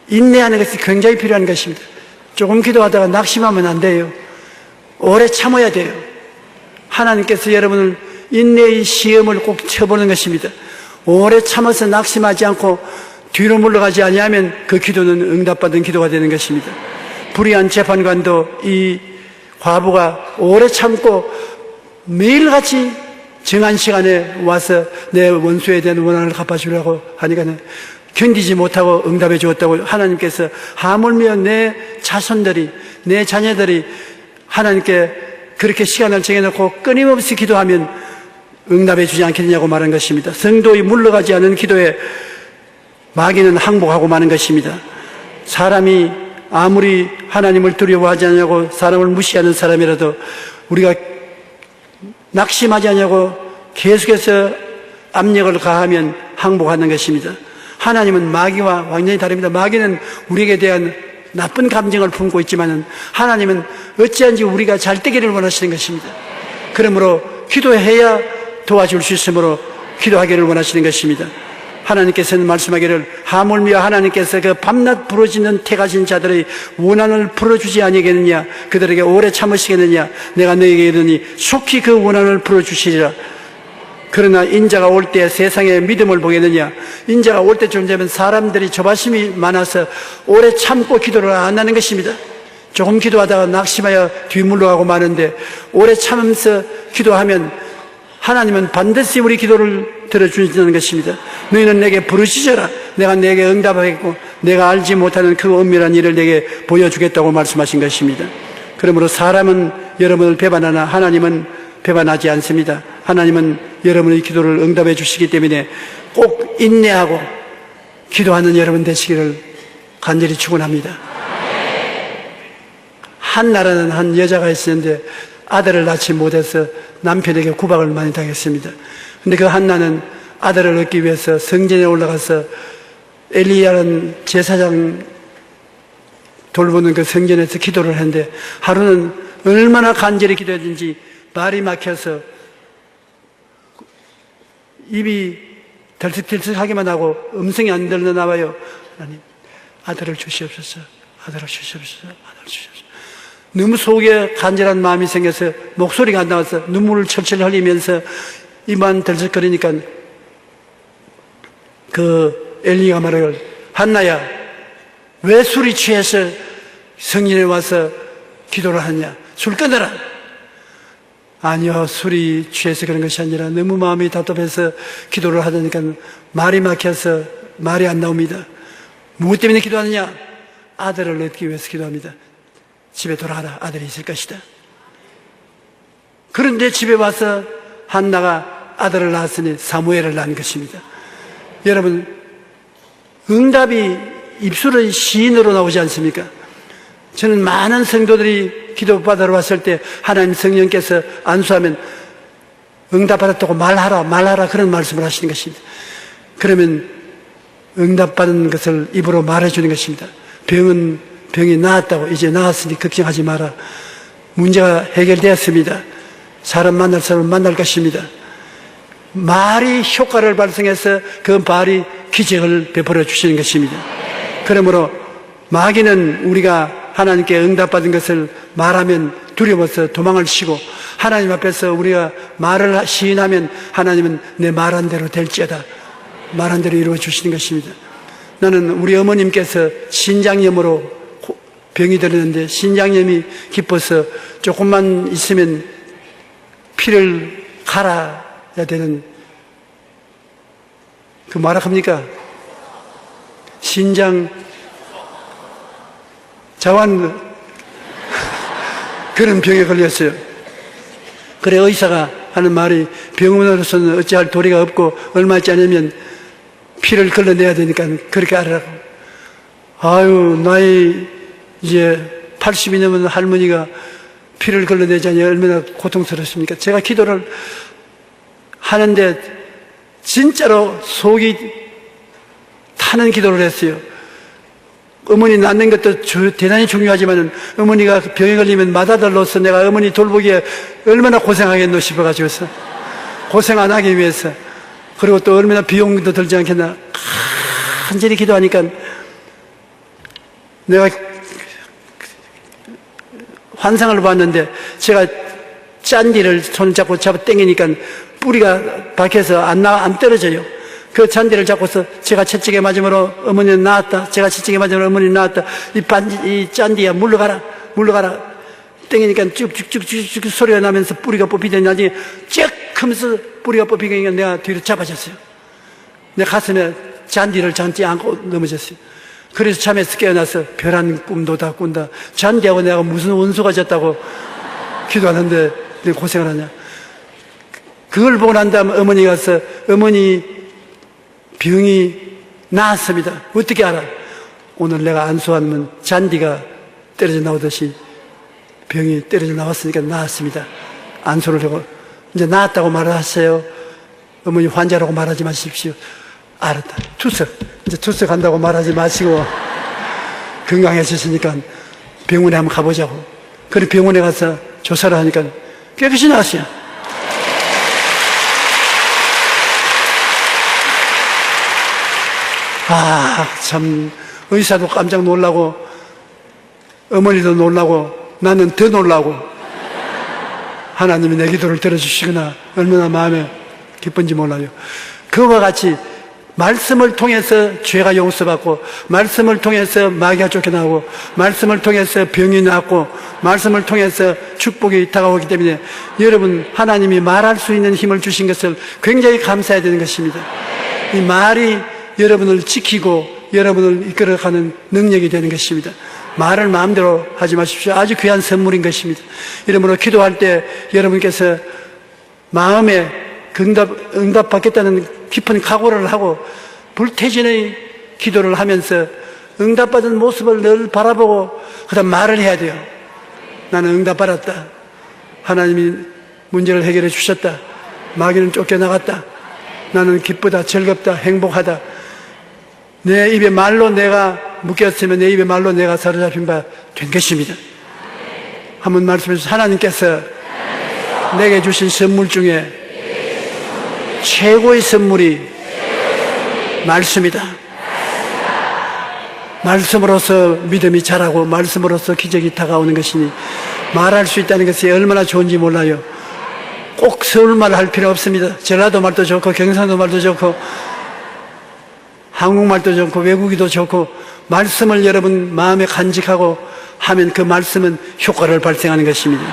S1: 인내하는 것이 굉장히 필요한 것입니다. 조금 기도하다가 낙심하면 안 돼요. 오래 참아야 돼요. 하나님께서 여러분을 인내의 시험을 꼭 쳐보는 것입니다. 오래 참아서 낙심하지 않고 뒤로 물러가지 아니하면 그 기도는 응답받은 기도가 되는 것입니다. 불의한 재판관도 이 과부가 오래 참고 매일같이 정한 시간에 와서 내 원수에 대한 원한을 갚아주려고 하니까 견디지 못하고 응답해 주었다고 하나님께서 하물며 내 자손들이 내 자녀들이 하나님께 그렇게 시간을 정해놓고 끊임없이 기도하면 응답해 주지 않겠느냐고 말한 것입니다. 성도의 물러가지 않은 기도에 마귀는 항복하고 마는 것입니다. 사람이 아무리 하나님을 두려워하지 않냐고 사람을 무시하는 사람이라도 우리가 낙심하지 않냐고 계속해서 압력을 가하면 항복하는 것입니다. 하나님은 마귀와 완전히 다릅니다. 마귀는 우리에게 대한 나쁜 감정을 품고 있지만 하나님은 어찌한지 우리가 잘 되기를 원하시는 것입니다. 그러므로 기도해야 도와줄 수 있으므로 기도하기를 원하시는 것입니다. 하나님께서는 말씀하기를 하물며 하나님께서 그 밤낮 부러지는 태가진 자들의 원한을 풀어주지 아니겠느냐, 그들에게 오래 참으시겠느냐, 내가 너에게 이르니 속히 그 원한을 풀어주시리라. 그러나 인자가 올 때 세상에 믿음을 보겠느냐. 인자가 올 때쯤 되면 사람들이 조바심이 많아서 오래 참고 기도를 안 하는 것입니다. 조금 기도하다가 낙심하여 뒤물러가고 마는데 오래 참으면서 기도하면 하나님은 반드시 우리 기도를 들어주시는 것입니다. 너희는 내게 부르짖어라. 내가 내게 응답하겠고 내가 알지 못하는 그 은밀한 일을 내게 보여주겠다고 말씀하신 것입니다. 그러므로 사람은 여러분을 배반하나 하나님은 배반하지 않습니다. 하나님은 여러분의 기도를 응답해 주시기 때문에 꼭 인내하고 기도하는 여러분 되시기를 간절히 축원합니다. 한나라는 한 여자가 있었는데 아들을 낳지 못해서 남편에게 구박을 많이 당했습니다. 근데 그 한나는 아들을 얻기 위해서 성전에 올라가서 엘리야는 제사장 돌보는 그 성전에서 기도를 했는데 하루는 얼마나 간절히 기도했는지 말이 막혀서 입이 덜썩덜썩하기만 하고 음성이 안 들려 나와요. 하나님, 아들을 주시옵소서, 아들을 주시옵소서, 아들을 주시옵소서. 너무 속에 간절한 마음이 생겨서 목소리가 안 나와서 눈물을 철철 흘리면서 입만 덜썩거리니까 그 엘리가 말해요. 한나야, 왜 술이 취해서 성전에 와서 기도를 하냐? 술 끊어라. 아니요, 술이 취해서 그런 것이 아니라 너무 마음이 답답해서 기도를 하다니까 말이 막혀서 말이 안 나옵니다. 무엇 때문에 기도하느냐? 아들을 얻기 위해서 기도합니다. 집에 돌아가라. 아들이 있을 것이다. 그런데 집에 와서 한나가 아들을 낳았으니 사무엘을 낳은 것입니다. 여러분, 응답이 입술의 시인으로 나오지 않습니까? 저는 많은 성도들이 기도 받으러 왔을 때 하나님 성령께서 안수하면 응답받았다고 말하라 그런 말씀을 하시는 것입니다. 그러면 응답받은 것을 입으로 말해주는 것입니다. 병이 나았다고, 이제 나았으니 걱정하지 마라. 문제가 해결되었습니다. 사람 만날 것입니다. 말이 효과를 발생해서 그 말이 기적을 베풀어 주시는 것입니다. 그러므로 마귀는 우리가 하나님께 응답받은 것을 말하면 두려워서 도망을 치고, 하나님 앞에서 우리가 말을 시인하면 하나님은 내 말한 대로 될지어다, 말한 대로 이루어 주시는 것입니다. 나는 우리 어머님께서 신장염으로 병이 들었는데 신장염이 깊어서 조금만 있으면 피를 갈아야 되는, 그 뭐라 합니까? 신장 자완 그런 병에 걸렸어요. 그래 의사가 하는 말이 병원으로서는 어찌할 도리가 없고 얼마 있지 않으면 피를 걸러내야 되니까 그렇게 하라고. 아유, 나이 이제 80이 넘은 할머니가 피를 걸러내자니 얼마나 고통스럽습니까? 제가 기도를 하는데 진짜로 속이 타는 기도를 했어요. 어머니 낳는 것도 대단히 중요하지만 어머니가 병에 걸리면 맏아들로서 내가 어머니 돌보기에 얼마나 고생하겠노 싶어가지고서 고생 안 하기 위해서, 그리고 또 얼마나 비용도 들지 않겠나 간절히 기도하니까 내가 환상을 봤는데 제가 잔디를 손을 잡고 당기니까 뿌리가 박혀서 안 떨어져요. 그 잔디를 잡고서 제가 채찍에 맞으므로 어머니는 나았다, 제가 채찍에 맞으므로 어머니는 나았다, 이 잔디야 물러가라 당기니까 쭉쭉쭉쭉 소리가 나면서 뿌리가 뽑히더니 나중에 쭉 하면서 뿌리가 뽑히니까 내가 뒤로 잡아졌어요. 내 가슴에 잔디를 잡지 않고 넘어졌어요. 그래서 잠에서 깨어나서 별한 꿈도 다 꾼다, 잔디하고 내가 무슨 원수가 졌다고 기도하는데 내가 고생을 하냐. 그걸 보고 난 다음 어머니가 가서 어머니 병이 나았습니다. 어떻게 알아? 오늘 내가 안수하면 잔디가 떨어져 나오듯이 병이 떨어져 나왔으니까 나았습니다. 안수를 하고 이제 나았다고 말하세요. 어머니 환자라고 말하지 마십시오. 알았다. 이제 투석한다고 말하지 마시고 건강해졌으니까 병원에 한번 가보자고. 그리고 병원에 가서 조사를 하니까 깨끗이 나았어요. 참 의사도 깜짝 놀라고 어머니도 놀라고 나는 더 놀라고, 하나님이 내 기도를 들어주시거나 얼마나 마음에 기쁜지 몰라요. 그와 같이 말씀을 통해서 죄가 용서받고, 말씀을 통해서 마귀가 쫓겨나고, 말씀을 통해서 병이 낫고, 말씀을 통해서 축복이 다가오기 때문에 여러분, 하나님이 말할 수 있는 힘을 주신 것을 굉장히 감사해야 되는 것입니다. 이 말이 여러분을 지키고 여러분을 이끌어가는 능력이 되는 것입니다. 말을 마음대로 하지 마십시오. 아주 귀한 선물인 것입니다. 이러므로 기도할 때 여러분께서 마음에 응답받겠다는 깊은 각오를 하고 불태진의 기도를 하면서 응답받은 모습을 늘 바라보고 그 다음 말을 해야 돼요. 나는 응답받았다. 하나님이 문제를 해결해 주셨다. 마귀는 쫓겨나갔다. 나는 기쁘다, 즐겁다, 행복하다. 내 입에 말로 내가 묶였으면 내 입에 말로 내가 사로잡힌 바 된 것입니다. 한번 말씀해주세요. 하나님께서 내게 주신 선물 중에 최고의 선물이 말씀이다. 말씀으로서 믿음이 자라고 말씀으로서 기적이 다가오는 것이니 말할 수 있다는 것이 얼마나 좋은지 몰라요. 꼭 서울말 할 필요 없습니다. 전라도 말도 좋고 경상도 말도 좋고 한국말도 좋고 외국어도 좋고 말씀을 여러분 마음에 간직하고 하면 그 말씀은 효과를 발생하는 것입니다.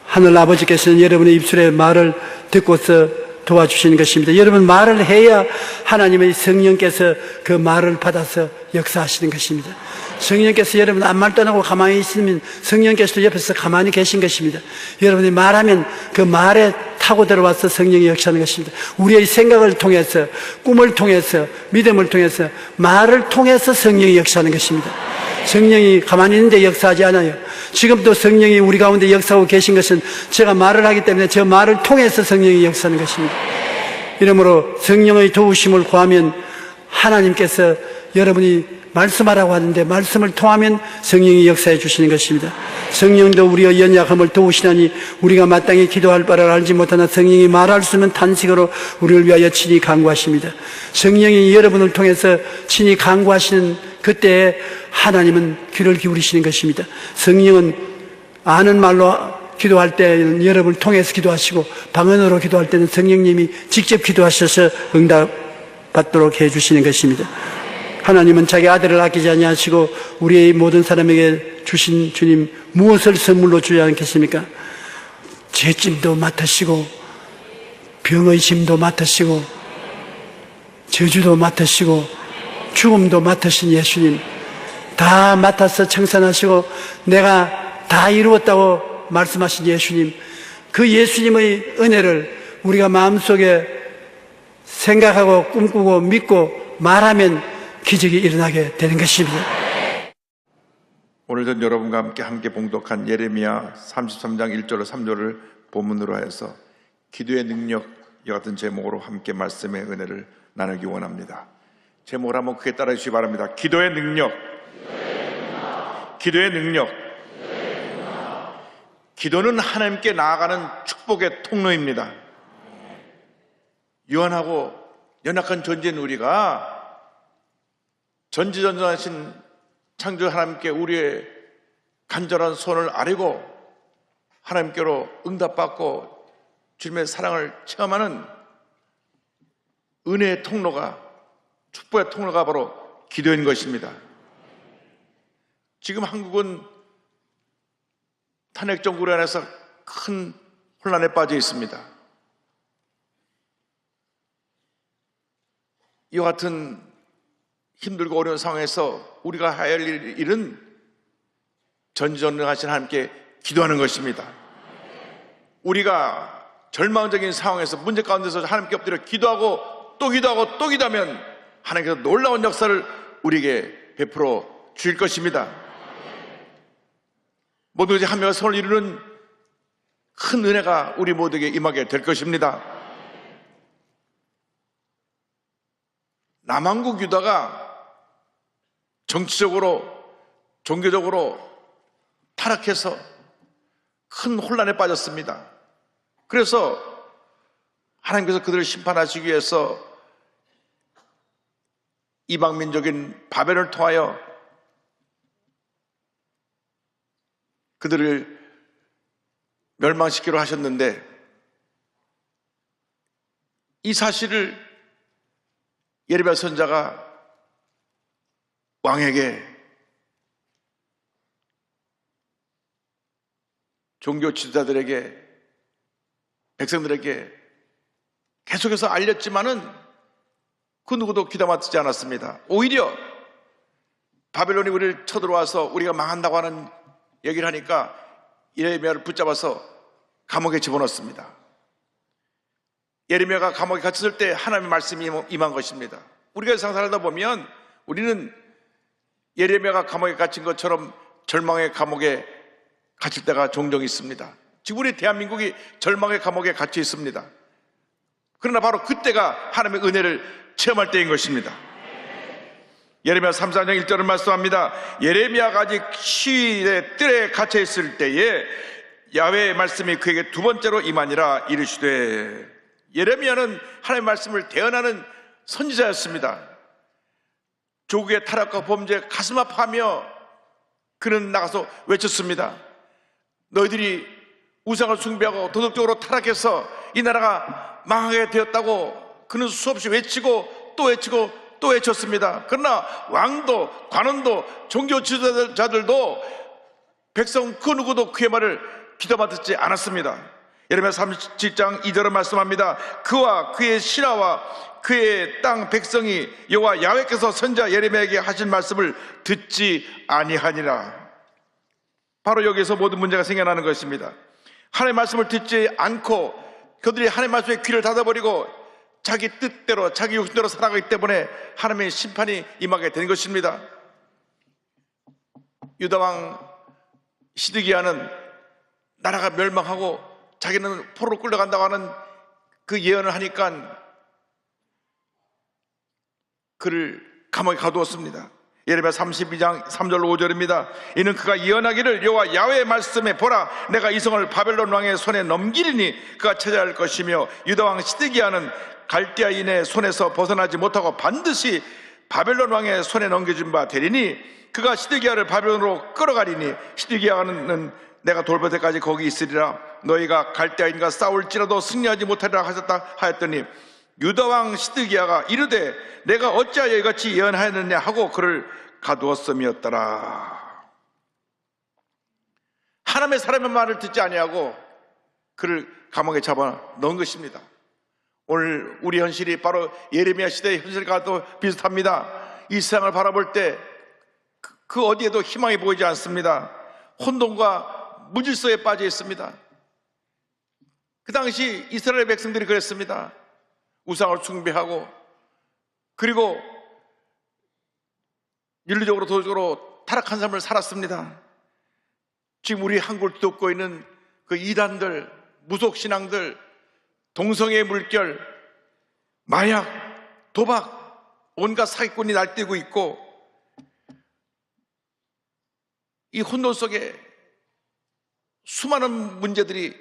S1: 하늘 아버지께서는 여러분의 입술에 말을 듣고서 도와주시는 것입니다. 여러분 말을 해야 하나님의 성령께서 그 말을 받아서 역사하시는 것입니다. 성령께서 여러분 아무 말도 안 하고 가만히 있으면 성령께서도 옆에서 가만히 계신 것입니다. 여러분이 말하면 그 말에 타고 들어와서 성령이 역사하는 것입니다. 우리의 생각을 통해서, 꿈을 통해서, 믿음을 통해서, 말을 통해서 성령이 역사하는 것입니다. 성령이 가만히 있는데 역사하지 않아요. 지금도 성령이 우리 가운데 역사하고 계신 것은 제가 말을 하기 때문에 저 말을 통해서 성령이 역사하는 것입니다. 이러므로 성령의 도우심을 구하면 하나님께서 여러분이 말씀하라고 하는데 말씀을 통하면 성령이 역사해 주시는 것입니다. 성령도 우리의 연약함을 도우시나니 우리가 마땅히 기도할 바를 알지 못하나 성령이 말할 수 없는 탄식으로 우리를 위하여 친히 간구하십니다. 성령이 여러분을 통해서 친히 간구하시는 그때에 하나님은 귀를 기울이시는 것입니다. 성령은 아는 말로 기도할 때는 여러분을 통해서 기도하시고 방언으로 기도할 때는 성령님이 직접 기도하셔서 응답받도록 해주시는 것입니다. 하나님은 자기 아들을 아끼지 아니하시고 우리의 모든 사람에게 주신 주님 무엇을 선물로 주지 않겠습니까? 죄짐도 맡으시고 병의 짐도 맡으시고 저주도 맡으시고 죽음도 맡으신 예수님 다 맡아서 청산하시고 내가 다 이루었다고 말씀하신 예수님, 그 예수님의 은혜를 우리가 마음속에 생각하고 꿈꾸고 믿고 말하면 기적이 일어나게 되는 것입니다.
S2: 오늘 전 여러분과 함께 봉독한 예레미야 33장 1절로 3절을 본문으로 하여서 기도의 능력 이 같은 제목으로 함께 말씀의 은혜를 나누기 원합니다. 제목을 한번 크게 따라 주시기 바랍니다. 기도의 능력. 기도의 능력. 기도는 하나님께 나아가는 축복의 통로입니다. 유한하고 연약한 존재인 우리가 전지전능하신 창조 하나님께 우리의 간절한 소원을 아뢰고 하나님께로 응답받고 주님의 사랑을 체험하는 은혜의 통로가, 축복의 통로가 바로 기도인 것입니다. 지금 한국은 탄핵 정부로 인해서 큰 혼란에 빠져 있습니다. 이와 같은 힘들고 어려운 상황에서 우리가 해야 할 일은 전지전능하신 하나님께 기도하는 것입니다. 우리가 절망적인 상황에서 문제 가운데서 하나님께 엎드려 기도하고 또 기도하고 또 기도하면 하나님께서 놀라운 역사를 우리에게 베풀어 주실 것입니다. 모두가 하며 손을 이루는 큰 은혜가 우리 모두에게 임하게 될 것입니다. 남한국 유다가 정치적으로 종교적으로 타락해서 큰 혼란에 빠졌습니다. 그래서 하나님께서 그들을 심판하시기 위해서 이방민족인 바벨을 통하여 그들을 멸망시키려 하셨는데 이 사실을 예레미야 선지자가 왕에게, 종교 지도자들에게, 백성들에게 계속해서 알렸지만은 그 누구도 귀담아 듣지 않았습니다. 오히려 바벨론이 우리를 쳐들어와서 우리가 망한다고 하는 얘기를 하니까 예레미야를 붙잡아서 감옥에 집어넣습니다. 예레미야가 감옥에 갇혔을 때 하나님의 말씀이 임한 것입니다. 우리가 세상 살다 보면 우리는 예레미야가 감옥에 갇힌 것처럼 절망의 감옥에 갇힐 때가 종종 있습니다. 지금 우리 대한민국이 절망의 감옥에 갇혀 있습니다. 그러나 바로 그때가 하나님의 은혜를 체험할 때인 것입니다. 예레미야 3장 1절을 말씀합니다. 예레미야가 아직 시의 뜰에 갇혀 있을 때에 야훼의 말씀이 그에게 두 번째로 임하니라 이르시되, 예레미야는 하나님의 말씀을 대언하는 선지자였습니다. 조국의 타락과 범죄에 가슴 아파하며 그는 나가서 외쳤습니다. 너희들이 우상을 숭배하고 도덕적으로 타락해서 이 나라가 망하게 되었다고 그는 수없이 외치고 또 외치고 또 외쳤습니다. 그러나 왕도 관원도 종교 지도자들도 백성 그 누구도 그의 말을 귀담아 듣지 않았습니다. 예레미야 37장 2절은 말씀합니다. 그와 그의 신하와 그의 땅 백성이 여호와 야훼께서 선지자 예레미야에게 하신 말씀을 듣지 아니하니라. 바로 여기서 모든 문제가 생겨나는 것입니다. 하나님의 말씀을 듣지 않고 그들이 하나님의 말씀에 귀를 닫아버리고 자기 뜻대로 자기 욕심대로 살아가기 때문에 하나님의 심판이 임하게 된 것입니다. 유다왕 시드기야는 나라가 멸망하고 자기는 포로로 끌려간다고 하는 그 예언을 하니까 그를 감옥에 가두었습니다. 예레미야 32장 3절 5절입니다. 이는 그가 예언하기를 여호와 야훼의 말씀에 보라, 내가 이 성을 바벨론 왕의 손에 넘기리니 그가 차지할 것이며 유다 왕 시드기야는 갈대아인의 손에서 벗어나지 못하고 반드시 바벨론 왕의 손에 넘겨진 바 되리니 그가 시드기야를 바벨론으로 끌어가리니 시드기야는 내가 돌볼 때까지 거기 있으리라. 너희가 갈대아인과 싸울지라도 승리하지 못하리라 하셨다 하였더니 유다왕 시드기야가 이르되 내가 어찌하여 이같이 예언하였느냐 하고 그를 가두었음이었더라. 하나님의 사람의 말을 듣지 아니하고 그를 감옥에 잡아 넣은 것입니다. 오늘 우리 현실이 바로 예레미야 시대의 현실과도 비슷합니다. 이 세상을 바라볼 때 그 어디에도 희망이 보이지 않습니다. 혼돈과 무질서에 빠져 있습니다. 그 당시 이스라엘 백성들이 그랬습니다. 우상을 숭배하고 그리고 윤리적으로 도덕적으로 타락한 삶을 살았습니다. 지금 우리 한국을 뒤덮고 있는 그 이단들, 무속신앙들, 동성애의 물결, 마약, 도박, 온갖 사기꾼이 날뛰고 있고 이 혼돈 속에 수많은 문제들이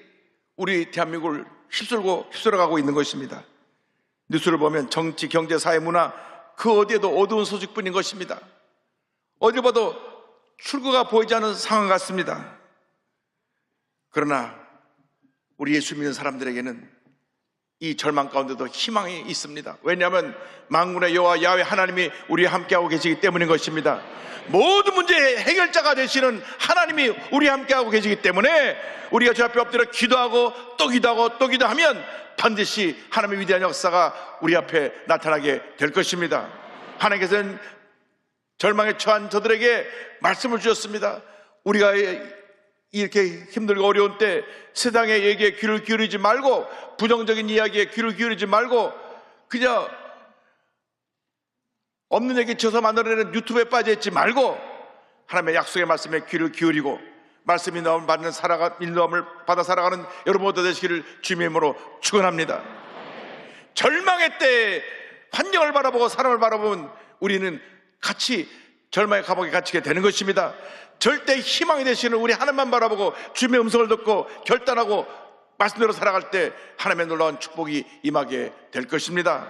S2: 우리 대한민국을 휩쓸어가고 있는 것입니다. 뉴스를 보면 정치, 경제, 사회, 문화 그 어디에도 어두운 소식뿐인 것입니다. 어디 봐도 출구가 보이지 않는 상황 같습니다. 그러나 우리 예수 믿는 사람들에게는 이 절망 가운데도 희망이 있습니다. 왜냐하면 만군의 여호와 야훼 하나님이 우리와 함께하고 계시기 때문인 것입니다. 모든 문제의 해결자가 되시는 하나님이 우리와 함께하고 계시기 때문에 우리가 주 앞에 엎드려 기도하고 또 기도하고 또 기도하면 반드시 하나님의 위대한 역사가 우리 앞에 나타나게 될 것입니다. 하나님께서는 절망에 처한 저들에게 말씀을 주셨습니다. 우리가 이렇게 힘들고 어려운 때 세상의 얘기에 귀를 기울이지 말고 부정적인 이야기에 귀를 기울이지 말고 그냥 없는 얘기 쳐서 만들어내는 유튜브에 빠져있지 말고 하나님의 약속의 말씀에 귀를 기울이고 말씀 인도함을 받는 인도함을 받아 살아가는 여러분 모두 되시기를 주님의 이름으로 축원합니다. 절망의 때에 환경을 바라보고 사람을 바라보면 우리는 같이 절망의 감옥에 갇히게 되는 것입니다. 절대 희망이 되시는 우리 하나님만 바라보고 주님의 음성을 듣고 결단하고 말씀대로 살아갈 때 하나님의 놀라운 축복이 임하게 될 것입니다.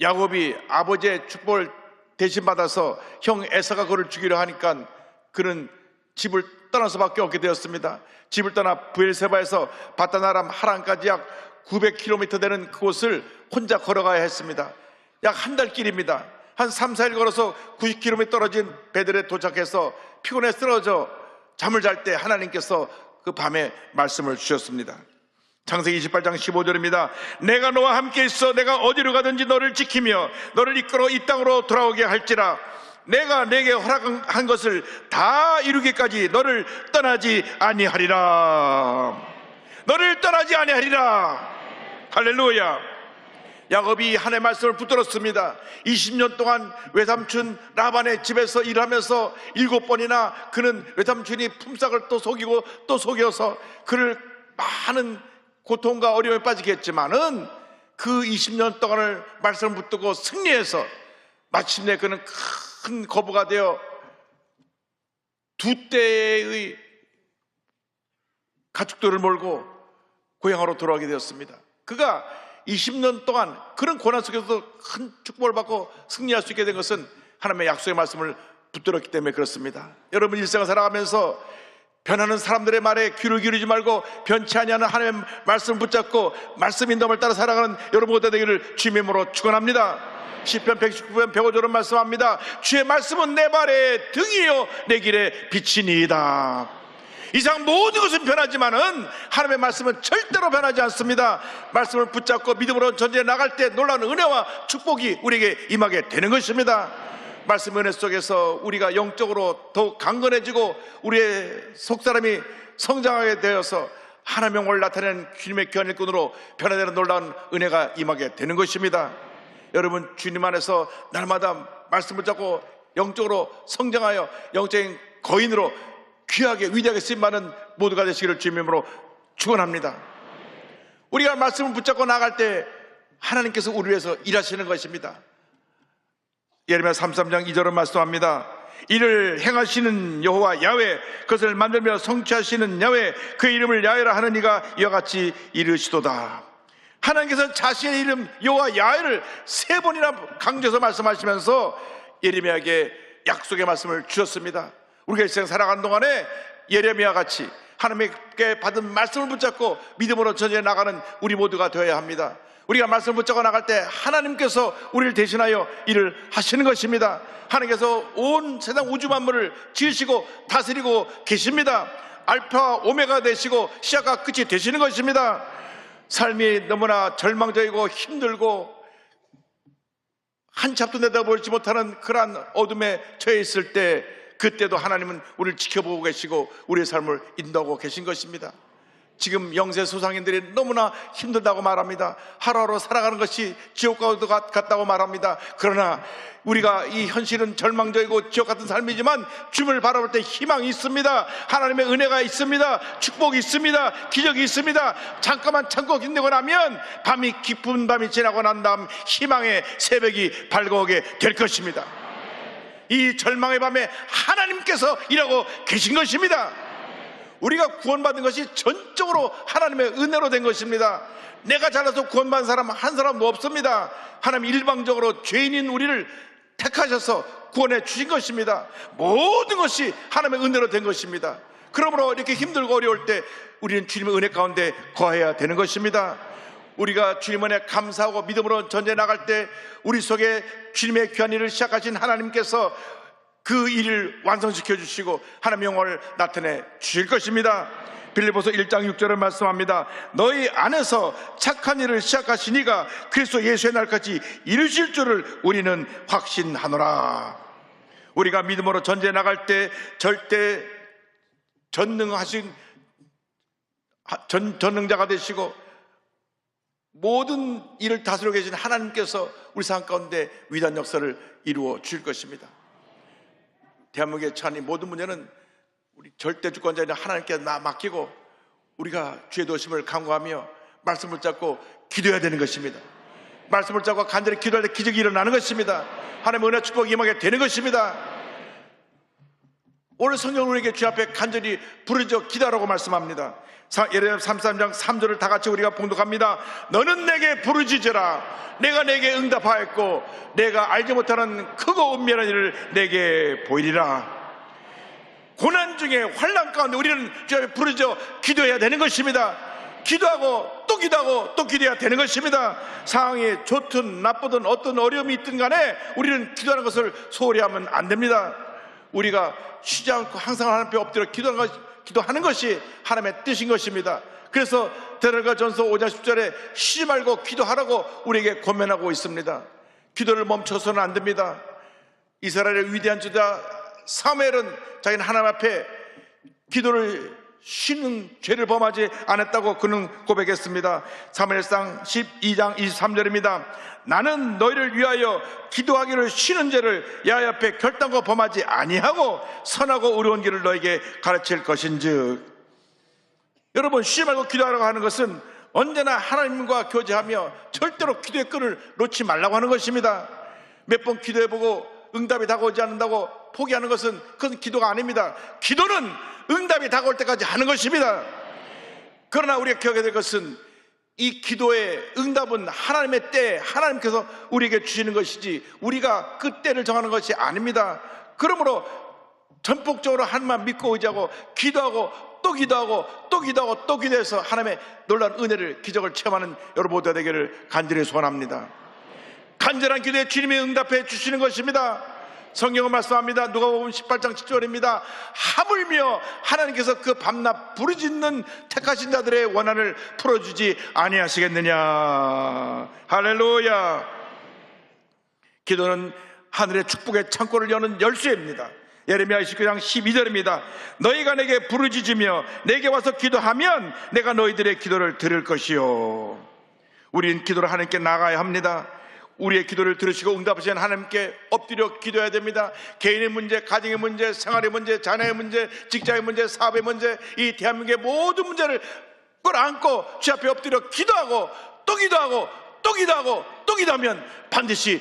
S2: 야곱이 아버지의 축복을 대신 받아서 형 에사가 그를 죽이려 하니까 그는 집을 떠날 수밖에 없게 되었습니다. 집을 떠나 브엘세바에서 바다나람 하란까지 약 900km 되는 그곳을 혼자 걸어가야 했습니다. 약 한 달 길입니다. 한 3, 4일 걸어서 90km 떨어진 베들에 도착해서 피곤해 쓰러져 잠을 잘 때 하나님께서 그 밤에 말씀을 주셨습니다. 창세기 28장 15절입니다. 내가 너와 함께 있어 내가 어디로 가든지 너를 지키며 너를 이끌어 이 땅으로 돌아오게 할지라. 내가 내게 허락한 것을 다 이루기까지 너를 떠나지 아니하리라. 너를 떠나지 아니하리라. 할렐루야. 야곱이 하나님의 말씀을 붙들었습니다. 20년 동안 외삼촌 라반의 집에서 일하면서 7번이나 그는 외삼촌이 품삯을 또 속이고 또 속여서 그를 많은 고통과 어려움에 빠지게 했지만은 그 20년 동안을 말씀을 붙들고 승리해서 마침내 그는 큰 거부가 되어 2대의 가축들을 몰고 고향으로 돌아가게 되었습니다. 그가 20년 동안 그런 고난 속에서도 큰 축복을 받고 승리할 수 있게 된 것은 하나님의 약속의 말씀을 붙들었기 때문에 그렇습니다. 여러분 일생을 살아가면서 변하는 사람들의 말에 귀를 기울이지 말고 변치 아니하는 하나님의 말씀을 붙잡고 말씀 인도함을 따라 살아가는 여러분 모두 되기를 주님의 이름으로 축원합니다. 시편 119편 105절은 말씀합니다. 주의 말씀은 내 발의 등이요 내 길의 빛이니이다. 이상 모든 것은 변하지만은 하나님의 말씀은 절대로 변하지 않습니다. 말씀을 붙잡고 믿음으로 전쟁에 나갈 때 놀라운 은혜와 축복이 우리에게 임하게 되는 것입니다. 말씀 은혜 속에서 우리가 영적으로 더욱 강건해지고 우리의 속사람이 성장하게 되어서 하나님의 영광을 나타내는 주님의 귀한 일꾼으로 변화되는 놀라운 은혜가 임하게 되는 것입니다. 여러분 주님 안에서 날마다 말씀을 잡고 영적으로 성장하여 영적인 거인으로 귀하게 위대하게 쓰임받는 모두가 되시기를 주님의 이름으로 축원합니다. 우리가 말씀을 붙잡고 나갈 때 하나님께서 우리 위해서 일하시는 것입니다. 예레미야 33장 2절은 말씀합니다. 이를 행하시는 여호와 야훼, 그것을 만들며 성취하시는 야훼, 그 이름을 야훼라 하는 이가 이와 같이 이르시도다. 하나님께서 자신의 이름 여호와 야훼를 3번이나 강조해서 말씀하시면서 예레미야에게 약속의 말씀을 주셨습니다. 우리가 일생 살아가는 동안에 예레미야 같이 하나님께 받은 말씀을 붙잡고 믿음으로 전쟁에 나가는 우리 모두가 되어야 합니다. 우리가 말씀을 붙잡고 나갈 때 하나님께서 우리를 대신하여 일을 하시는 것입니다. 하나님께서 온 세상 우주 만물을 지으시고 다스리고 계십니다. 알파 오메가 되시고 시작과 끝이 되시는 것입니다. 삶이 너무나 절망적이고 힘들고 한치 앞도 내다보지 못하는 그러한 어둠에 처해 있을 때 그때도 하나님은 우리를 지켜보고 계시고 우리의 삶을 인도하고 계신 것입니다. 지금 영세 소상인들이 너무나 힘들다고 말합니다. 하루하루 살아가는 것이 지옥과 같다고 말합니다. 그러나 우리가 이 현실은 절망적이고 지옥 같은 삶이지만 주님을 바라볼 때 희망이 있습니다. 하나님의 은혜가 있습니다. 축복이 있습니다. 기적이 있습니다. 잠깐만 참고 힘내고 나면 밤이 깊은 밤이 지나고 난 다음 희망의 새벽이 밝아오게 될 것입니다. 이 절망의 밤에 하나님께서 일하고 계신 것입니다. 우리가 구원받은 것이 전적으로 하나님의 은혜로 된 것입니다. 내가 잘나서 구원받은 사람 한 사람도 없습니다. 하나님 일방적으로 죄인인 우리를 택하셔서 구원해 주신 것입니다. 모든 것이 하나님의 은혜로 된 것입니다. 그러므로 이렇게 힘들고 어려울 때 우리는 주님의 은혜 가운데 거해야 되는 것입니다. 우리가 주님 은혜 감사하고 믿음으로 전쟁에 나갈 때 우리 속에 주님의 귀한 일을 시작하신 하나님께서 그 일을 완성시켜 주시고 하나님의 영광을 나타내 주실 것입니다. 빌립보서 1장 6절을 말씀합니다. 너희 안에서 착한 일을 시작하신 이가 그리스도 예수의 날까지 이루실 줄을 우리는 확신하노라. 우리가 믿음으로 전쟁에 나갈 때 절대 전능자가 되시고 모든 일을 다스리고 계신 하나님께서 우리 삶 가운데 위대한 역사를 이루어 주실 것입니다. 대한민국의 처한 모든 문제는 우리 절대 주권자인 하나님께 맡기고 우리가 주의 도심을 간구하며 말씀을 잡고 기도해야 되는 것입니다. 말씀을 잡고 간절히 기도할 때 기적이 일어나는 것입니다. 하나님의 은혜 축복이 임하게 되는 것입니다. 오늘 성경을 우리에게 주 앞에 간절히 부르짖어 기도하라고 말씀합니다. 예레미야 33장 3절을 다 같이 우리가 봉독합니다. 너는 내게 부르짖으라. 내가 내게 응답하였고 내가 알지 못하는 크고 은밀한 일을 내게 보이리라. 고난 중에 환난 가운데 우리는 주 앞에 부르짖어 기도해야 되는 것입니다. 기도하고 또 기도하고 또 기도해야 되는 것입니다. 상황이 좋든 나쁘든 어떤 어려움이 있든 간에 우리는 기도하는 것을 소홀히 하면 안 됩니다. 우리가 쉬지 않고 항상 하나님 앞에 엎드려 기도하는 것이 하나님의 뜻인 것입니다. 그래서 데살로니가 전서 5장 10절에 쉬지 말고 기도하라고 우리에게 권면하고 있습니다. 기도를 멈춰서는 안 됩니다. 이스라엘의 위대한 주자 사무엘은 자기는 하나님 앞에 기도를 쉬는 죄를 범하지 않았다고 그는 고백했습니다. 사무엘상 12장 23절입니다. 나는 너희를 위하여 기도하기를 쉬는 죄를 여호와 앞에 결단코 범하지 아니하고 선하고 의로운 길을 너에게 가르칠 것인즉. 여러분, 쉬지 말고 기도하라고 하는 것은 언제나 하나님과 교제하며 절대로 기도의 끈을 놓지 말라고 하는 것입니다. 몇 번 기도해보고 응답이 다가오지 않는다고 포기하는 것은 그건 기도가 아닙니다. 기도는 응답이 다가올 때까지 하는 것입니다. 그러나 우리가 기억해야 될 것은 이 기도의 응답은 하나님의 때 하나님께서 우리에게 주시는 것이지 우리가 그 때를 정하는 것이 아닙니다. 그러므로 전폭적으로 하나님만 믿고 의지하고 기도하고 또 기도하고 또 기도하고 또 기도해서 하나님의 놀라운 은혜를 기적을 체험하는 여러분 모두가 되기를 간절히 소원합니다. 간절한 기도에 주님이 응답해 주시는 것입니다. 성경은 말씀합니다. 누가복음 18장 10절입니다. 하물며 하나님께서 그 밤낮 부르짖는 택하신 자들의 원한을 풀어주지 아니하시겠느냐. 할렐루야. 기도는 하늘의 축복의 창고를 여는 열쇠입니다. 예레미야 29장 12절입니다. 너희가 내게 부르짖으며 내게 와서 기도하면 내가 너희들의 기도를 들을 것이요. 우리는 기도를 하나님께 나가야 합니다. 우리의 기도를 들으시고 응답하시는 하나님께 엎드려 기도해야 됩니다. 개인의 문제, 가정의 문제, 생활의 문제, 자녀의 문제, 직장의 문제, 사업의 문제, 이 대한민국의 모든 문제를 끌어안고 주 앞에 엎드려 기도하고 또 기도하고 또 기도하고 또 기도하면 반드시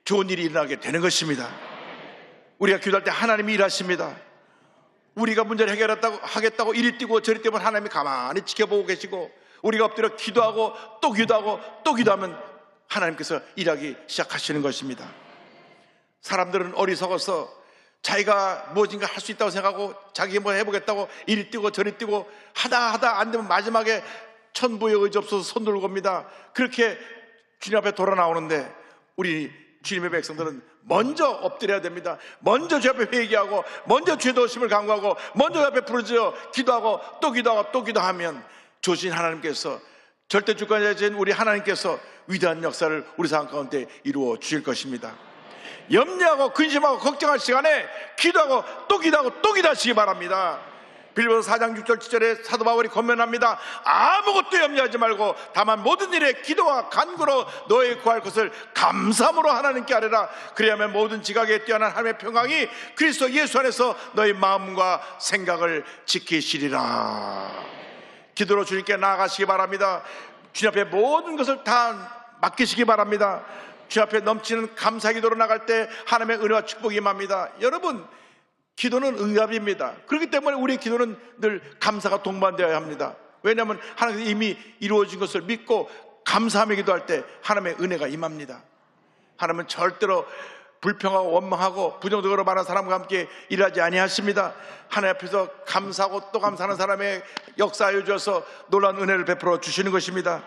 S2: 좋은 일이 일어나게 되는 것입니다. 우리가 기도할 때 하나님이 일하십니다. 우리가 문제를 해결하겠다고 이리 뛰고 저리 뛰면 하나님이 가만히 지켜보고 계시고, 우리가 엎드려 기도하고 또 기도하고 또 기도하면 하나님께서 일하기 시작하시는 것입니다. 사람들은 어리석어서 자기가 무엇인가 할 수 있다고 생각하고 자기 뭐 해보겠다고 이리 뛰고 저리 뛰고 하다 안 되면 마지막에 천부의 의지 없어서 손 들고 옵니다. 그렇게 주님 앞에 돌아 나오는데 우리 주님의 백성들은 먼저 엎드려야 됩니다. 먼저 주 앞에 회개하고 먼저 죄 도심을 간구하고 먼저 주 앞에 부르짖어 기도하고 또 기도하고 또 기도하면 조신 하나님께서, 절대 주권자이신 우리 하나님께서 위대한 역사를 우리 삶 가운데 이루어 주실 것입니다. 염려하고 근심하고 걱정할 시간에 기도하고 또 기도하고 또 기도하시기 바랍니다. 빌립보서 4장 6절 7절에 사도 바울이 권면합니다. 아무것도 염려하지 말고 다만 모든 일에 기도와 간구로 너의 구할 것을 감사함으로 하나님께 아뢰라. 그리하면 모든 지각에 뛰어난 하나님의 평강이 그리스도 예수 안에서 너의 마음과 생각을 지키시리라. 기도로 주님께 나아가시기 바랍니다. 주님 앞에 모든 것을 다 맡기시기 바랍니다. 주님 앞에 넘치는 감사 기도로 나갈 때 하나님의 은혜와 축복이 임합니다. 여러분, 기도는 응답입니다. 그렇기 때문에 우리의 기도는 늘 감사가 동반되어야 합니다. 왜냐하면 하나님께서 이미 이루어진 것을 믿고 감사하며 기도할 때 하나님의 은혜가 임합니다. 하나님은 절대로 불평하고 원망하고 부정적으로 말하는 사람과 함께 일하지 아니하십니다. 하나님 앞에서 감사하고 또 감사하는 사람의 역사하여 주셔서 놀라운 은혜를 베풀어 주시는 것입니다.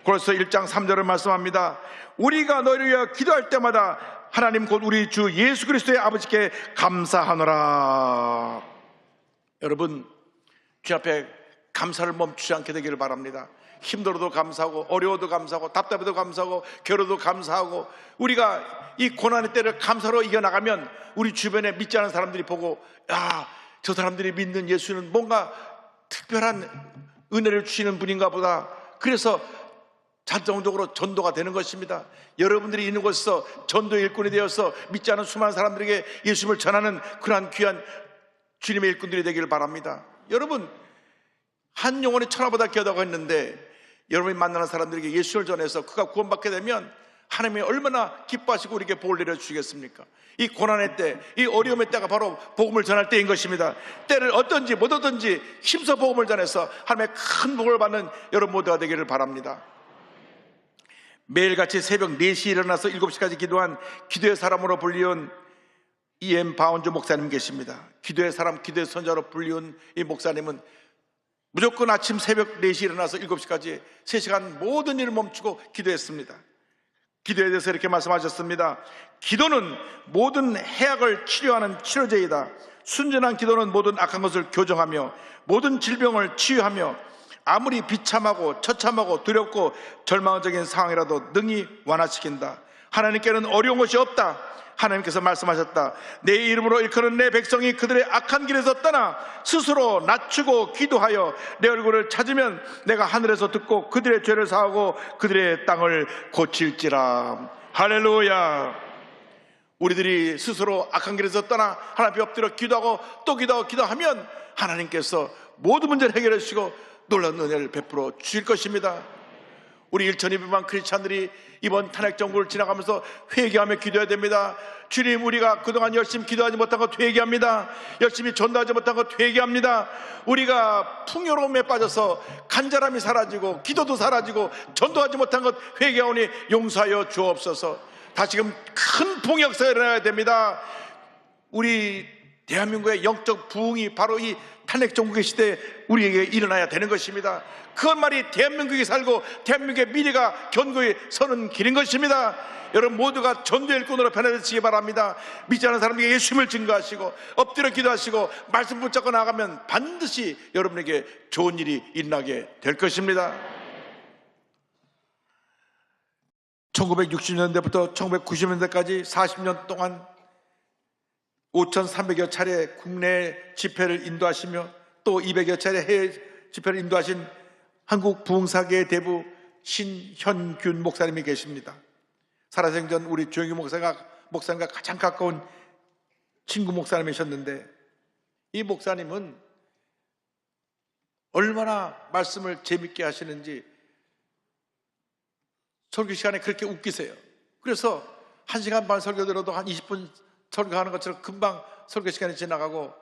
S2: 고린도서 1장 3절을 말씀합니다. 우리가 너희를 위하여 기도할 때마다 하나님 곧 우리 주 예수 그리스도의 아버지께 감사하노라. 여러분, 주 앞에 감사를 멈추지 않게 되기를 바랍니다. 힘들어도 감사하고 어려워도 감사하고 답답해도 감사하고 괴로워도 감사하고, 우리가 이 고난의 때를 감사로 이겨나가면 우리 주변에 믿지 않은 사람들이 보고, 야, 저 사람들이 믿는 예수는 뭔가 특별한 은혜를 주시는 분인가 보다. 그래서 자동적으로 전도가 되는 것입니다. 여러분들이 있는 곳에서 전도의 일꾼이 되어서 믿지 않은 수많은 사람들에게 예수님을 전하는 그러한 귀한 주님의 일꾼들이 되기를 바랍니다. 여러분, 한 영혼이 천하보다 귀하다고 했는데 여러분이 만나는 사람들에게 예수를 전해서 그가 구원받게 되면 하나님이 얼마나 기뻐하시고 우리에게 복을 내려주시겠습니까? 이 고난의 때, 이 어려움의 때가 바로 복음을 전할 때인 것입니다. 때를 어떤지 못 얻든지 힘써 복음을 전해서 하나님의 큰 복을 받는 여러분 모두가 되기를 바랍니다. 매일같이 새벽 4시에 일어나서 7시까지 기도한 기도의 사람으로 불리운 E.M. 바운주 목사님 계십니다. 기도의 사람, 기도의 선자로 불리운 이 목사님은 무조건 아침 새벽 4시에 일어나서 7시까지 3시간 모든 일을 멈추고 기도했습니다. 기도에 대해서 이렇게 말씀하셨습니다. 기도는 모든 해악을 치료하는 치료제이다. 순전한 기도는 모든 악한 것을 교정하며 모든 질병을 치유하며 아무리 비참하고 처참하고 두렵고 절망적인 상황이라도 능히 완화시킨다. 하나님께는 어려운 것이 없다. 하나님께서 말씀하셨다. 내 이름으로 일컫는 내 백성이 그들의 악한 길에서 떠나 스스로 낮추고 기도하여 내 얼굴을 찾으면 내가 하늘에서 듣고 그들의 죄를 사하고 그들의 땅을 고칠지라. 할렐루야. 우리들이 스스로 악한 길에서 떠나 하나님 앞에 엎드려 기도하고 또 기도하면 하나님께서 모든 문제를 해결해 주시고 놀라운 은혜를 베풀어 주실 것입니다. 우리 1200만 크리스찬들이 이번 탄핵 정부를 지나가면서 회개하며 기도해야 됩니다. 주님, 우리가 그동안 열심히 기도하지 못한 것 회개합니다. 열심히 전도하지 못한 것 회개합니다. 우리가 풍요로움에 빠져서 간절함이 사라지고 기도도 사라지고 전도하지 못한 것 회개하오니 용서하여 주옵소서. 다시금 큰 봉역사가 일어나야 됩니다. 우리 대한민국의 영적 부흥이 바로 이 탄핵 정국의 시대에 우리에게 일어나야 되는 것입니다. 그 말이 대한민국이 살고 대한민국의 미래가 견고히 서는 길인 것입니다. 여러분 모두가 전도의 일꾼으로 변화되시기 바랍니다. 믿지 않는 사람에게 예수님을 증거하시고 엎드려 기도하시고 말씀 붙잡고 나가면 반드시 여러분에게 좋은 일이 일어나게 될 것입니다. 1960년대부터 1990년대까지 40년 동안 5,300여 차례 국내 집회를 인도하시며 또 200여 차례 해외 집회를 인도하신 한국 부흥사계의 대부 신현균 목사님이 계십니다. 살아생전 우리 조영규 목사님과 가장 가까운 친구 목사님이셨는데, 이 목사님은 얼마나 말씀을 재밌게 하시는지 설교 시간에 그렇게 웃기세요. 그래서 1시간 반 설교 들어도 한 20분 설교하는 것처럼 금방 설교 시간이 지나가고,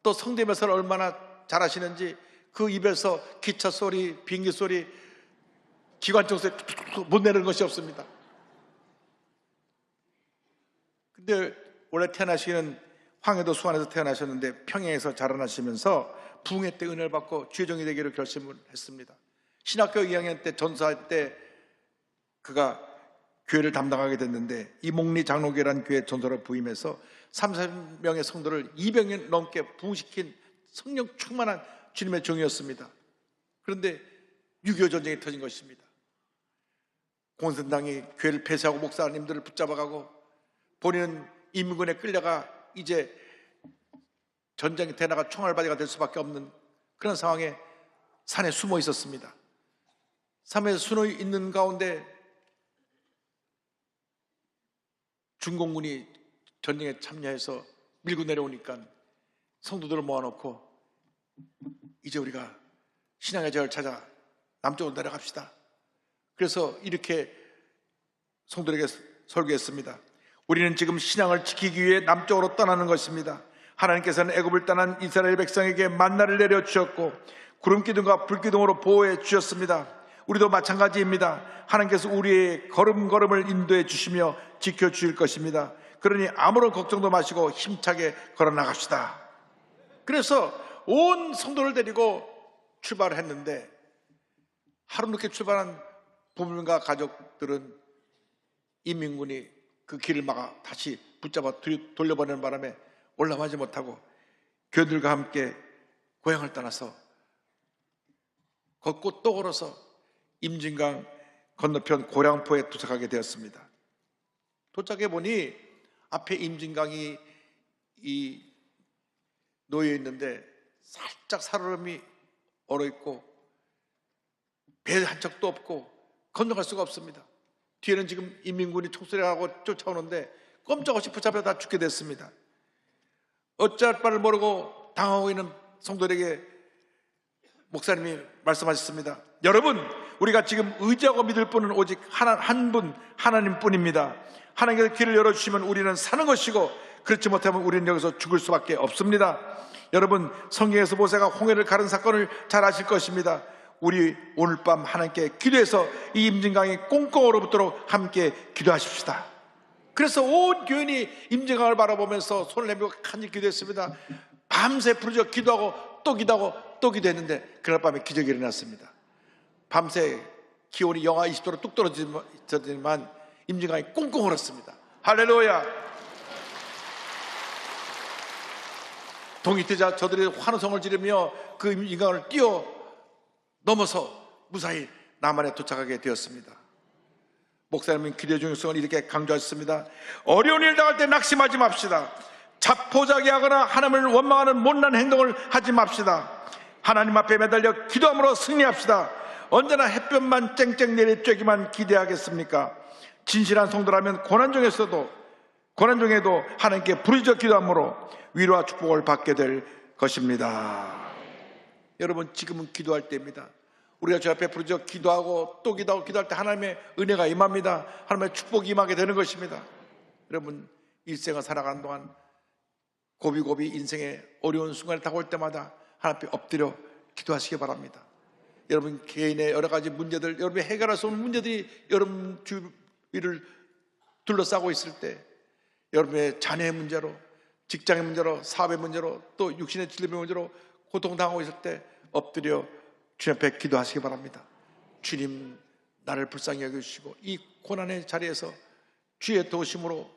S2: 또 성대 묘사를 얼마나 잘하시는지 그 입에서 기차 소리, 비행기 소리, 기관총 소리 못 내는 것이 없습니다. 근데 원래 태어나시기는 황해도 수안에서 태어나셨는데 평양에서 자라나시면서 부흥회 때 은혜를 받고 주의종이 되기로 결심을 했습니다. 신학교 2학년 때 전사할 때 그가 교회를 담당하게 됐는데, 이몽리 장로교회라는 교회 전도로 부임해서 30명의 성도를 200년 넘게 부흥시킨 성령 충만한 주님의 종이었습니다. 그런데 6.25 전쟁이 터진 것입니다. 공산당이 교회를 폐쇄하고 목사님들을 붙잡아가고 본인은 인민군에 끌려가 이제 전쟁이 되다가 총알바지가 될 수밖에 없는 그런 상황에 산에 숨어 있었습니다. 산에 숨어 있는 가운데 중공군이 전쟁에 참여해서 밀고 내려오니까 성도들을 모아놓고 이제 우리가 신앙의 저를 찾아 남쪽으로 내려갑시다. 그래서 이렇게 성도들에게 설교했습니다. 우리는 지금 신앙을 지키기 위해 남쪽으로 떠나는 것입니다. 하나님께서는 애굽을 떠난 이스라엘 백성에게 만나를 내려주셨고 구름기둥과 불기둥으로 보호해 주셨습니다. 우리도 마찬가지입니다. 하나님께서 우리의 걸음걸음을 인도해 주시며 지켜주실 것입니다. 그러니 아무런 걱정도 마시고 힘차게 걸어 나갑시다. 그래서 온 성도를 데리고 출발을 했는데, 하루 늦게 출발한 부모님과 가족들은 인민군이 그 길을 막아 다시 붙잡아 돌려보내는 바람에 올라가지 못하고 교들과 함께 고향을 떠나서 걷고 또 걸어서 임진강 건너편 고량포에 도착하게 되었습니다. 도착해 보니 앞에 임진강이 놓여 있는데 살짝 살얼음이 얼어 있고 배 한 척도 없고 건너갈 수가 없습니다. 뒤에는 지금 인민군이 총소리하고 쫓아오는데 꼼짝없이 붙잡혀 죽게 됐습니다. 어찌할 바를 모르고 당하고 있는 성도들에게 목사님이 말씀하셨습니다. 여러분, 우리가 지금 의지하고 믿을 분은 오직 한 분, 하나님뿐입니다. 하나님께서 길을 열어주시면 우리는 사는 것이고, 그렇지 못하면 우리는 여기서 죽을 수밖에 없습니다. 여러분, 성경에서 모세가 홍해를 가른 사건을 잘 아실 것입니다. 우리 오늘 밤 하나님께 기도해서 이 임진강이 꽁꽁 얼어붙도록 함께 기도하십시다. 그래서 온 교인이 임진강을 바라보면서 손을 내밀고 간절히 기도했습니다. 밤새 부르짖어 기도하고 또 기도하고 또 기도했는데 그날 밤에 기적이 일어났습니다. 밤새 기온이 영하 20도로 뚝 떨어지지만 임진강이 꽁꽁 얼었습니다. 할렐루야. 동이 뜨자 저들이 환호성을 지르며 그 임진강을 뛰어 넘어서 무사히 남한에 도착하게 되었습니다. 목사님은 기도의 중요성을 이렇게 강조하셨습니다. 어려운 일 당할 때 낙심하지 맙시다. 자포자기하거나 하나님을 원망하는 못난 행동을 하지 맙시다. 하나님 앞에 매달려 기도함으로 승리합시다. 언제나 햇볕만 쨍쨍 내리쬐기만 기대하겠습니까? 진실한 성도라면 고난 중에도 하나님께 부르짖어 기도함으로 위로와 축복을 받게 될 것입니다. 여러분, 지금은 기도할 때입니다. 우리가 주 앞에 부르짖어 기도하고 또 기도할 때 하나님의 은혜가 임합니다. 하나님의 축복이 임하게 되는 것입니다. 여러분, 일생을 살아가는 동안 고비고비 인생의 어려운 순간이 다가올 때마다 하나님 앞에 엎드려 기도하시기 바랍니다. 여러분 개인의 여러 가지 문제들, 여러분이 해결할 수 없는 문제들이 여러분 주위를 둘러싸고 있을 때, 여러분의 자녀의 문제로, 직장의 문제로, 사업의 문제로, 또 육신의 질병의 문제로 고통당하고 있을 때 엎드려 주님 앞에 기도하시기 바랍니다. 주님, 나를 불쌍히 여겨주시고 이 고난의 자리에서 주의 도우심으로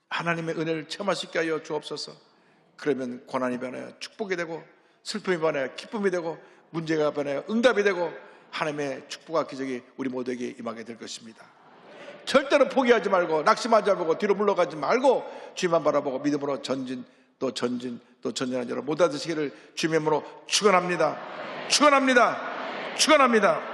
S2: 하나님의 은혜를 체험할 수 있게 하여 주옵소서. 그러면 고난이 변하여 축복이 되고, 슬픔이 변하여 기쁨이 되고, 문제가 변하여 응답이 되고, 하나님의 축복과 기적이 우리 모두에게 임하게 될 것입니다. 절대로 포기하지 말고, 낙심하지 말고, 뒤로 물러가지 말고 주님만 바라보고 믿음으로 전진 또 전진하는 여러분 모두 되시기를 주님의 이름으로 축원합니다. 축원합니다. 축원합니다.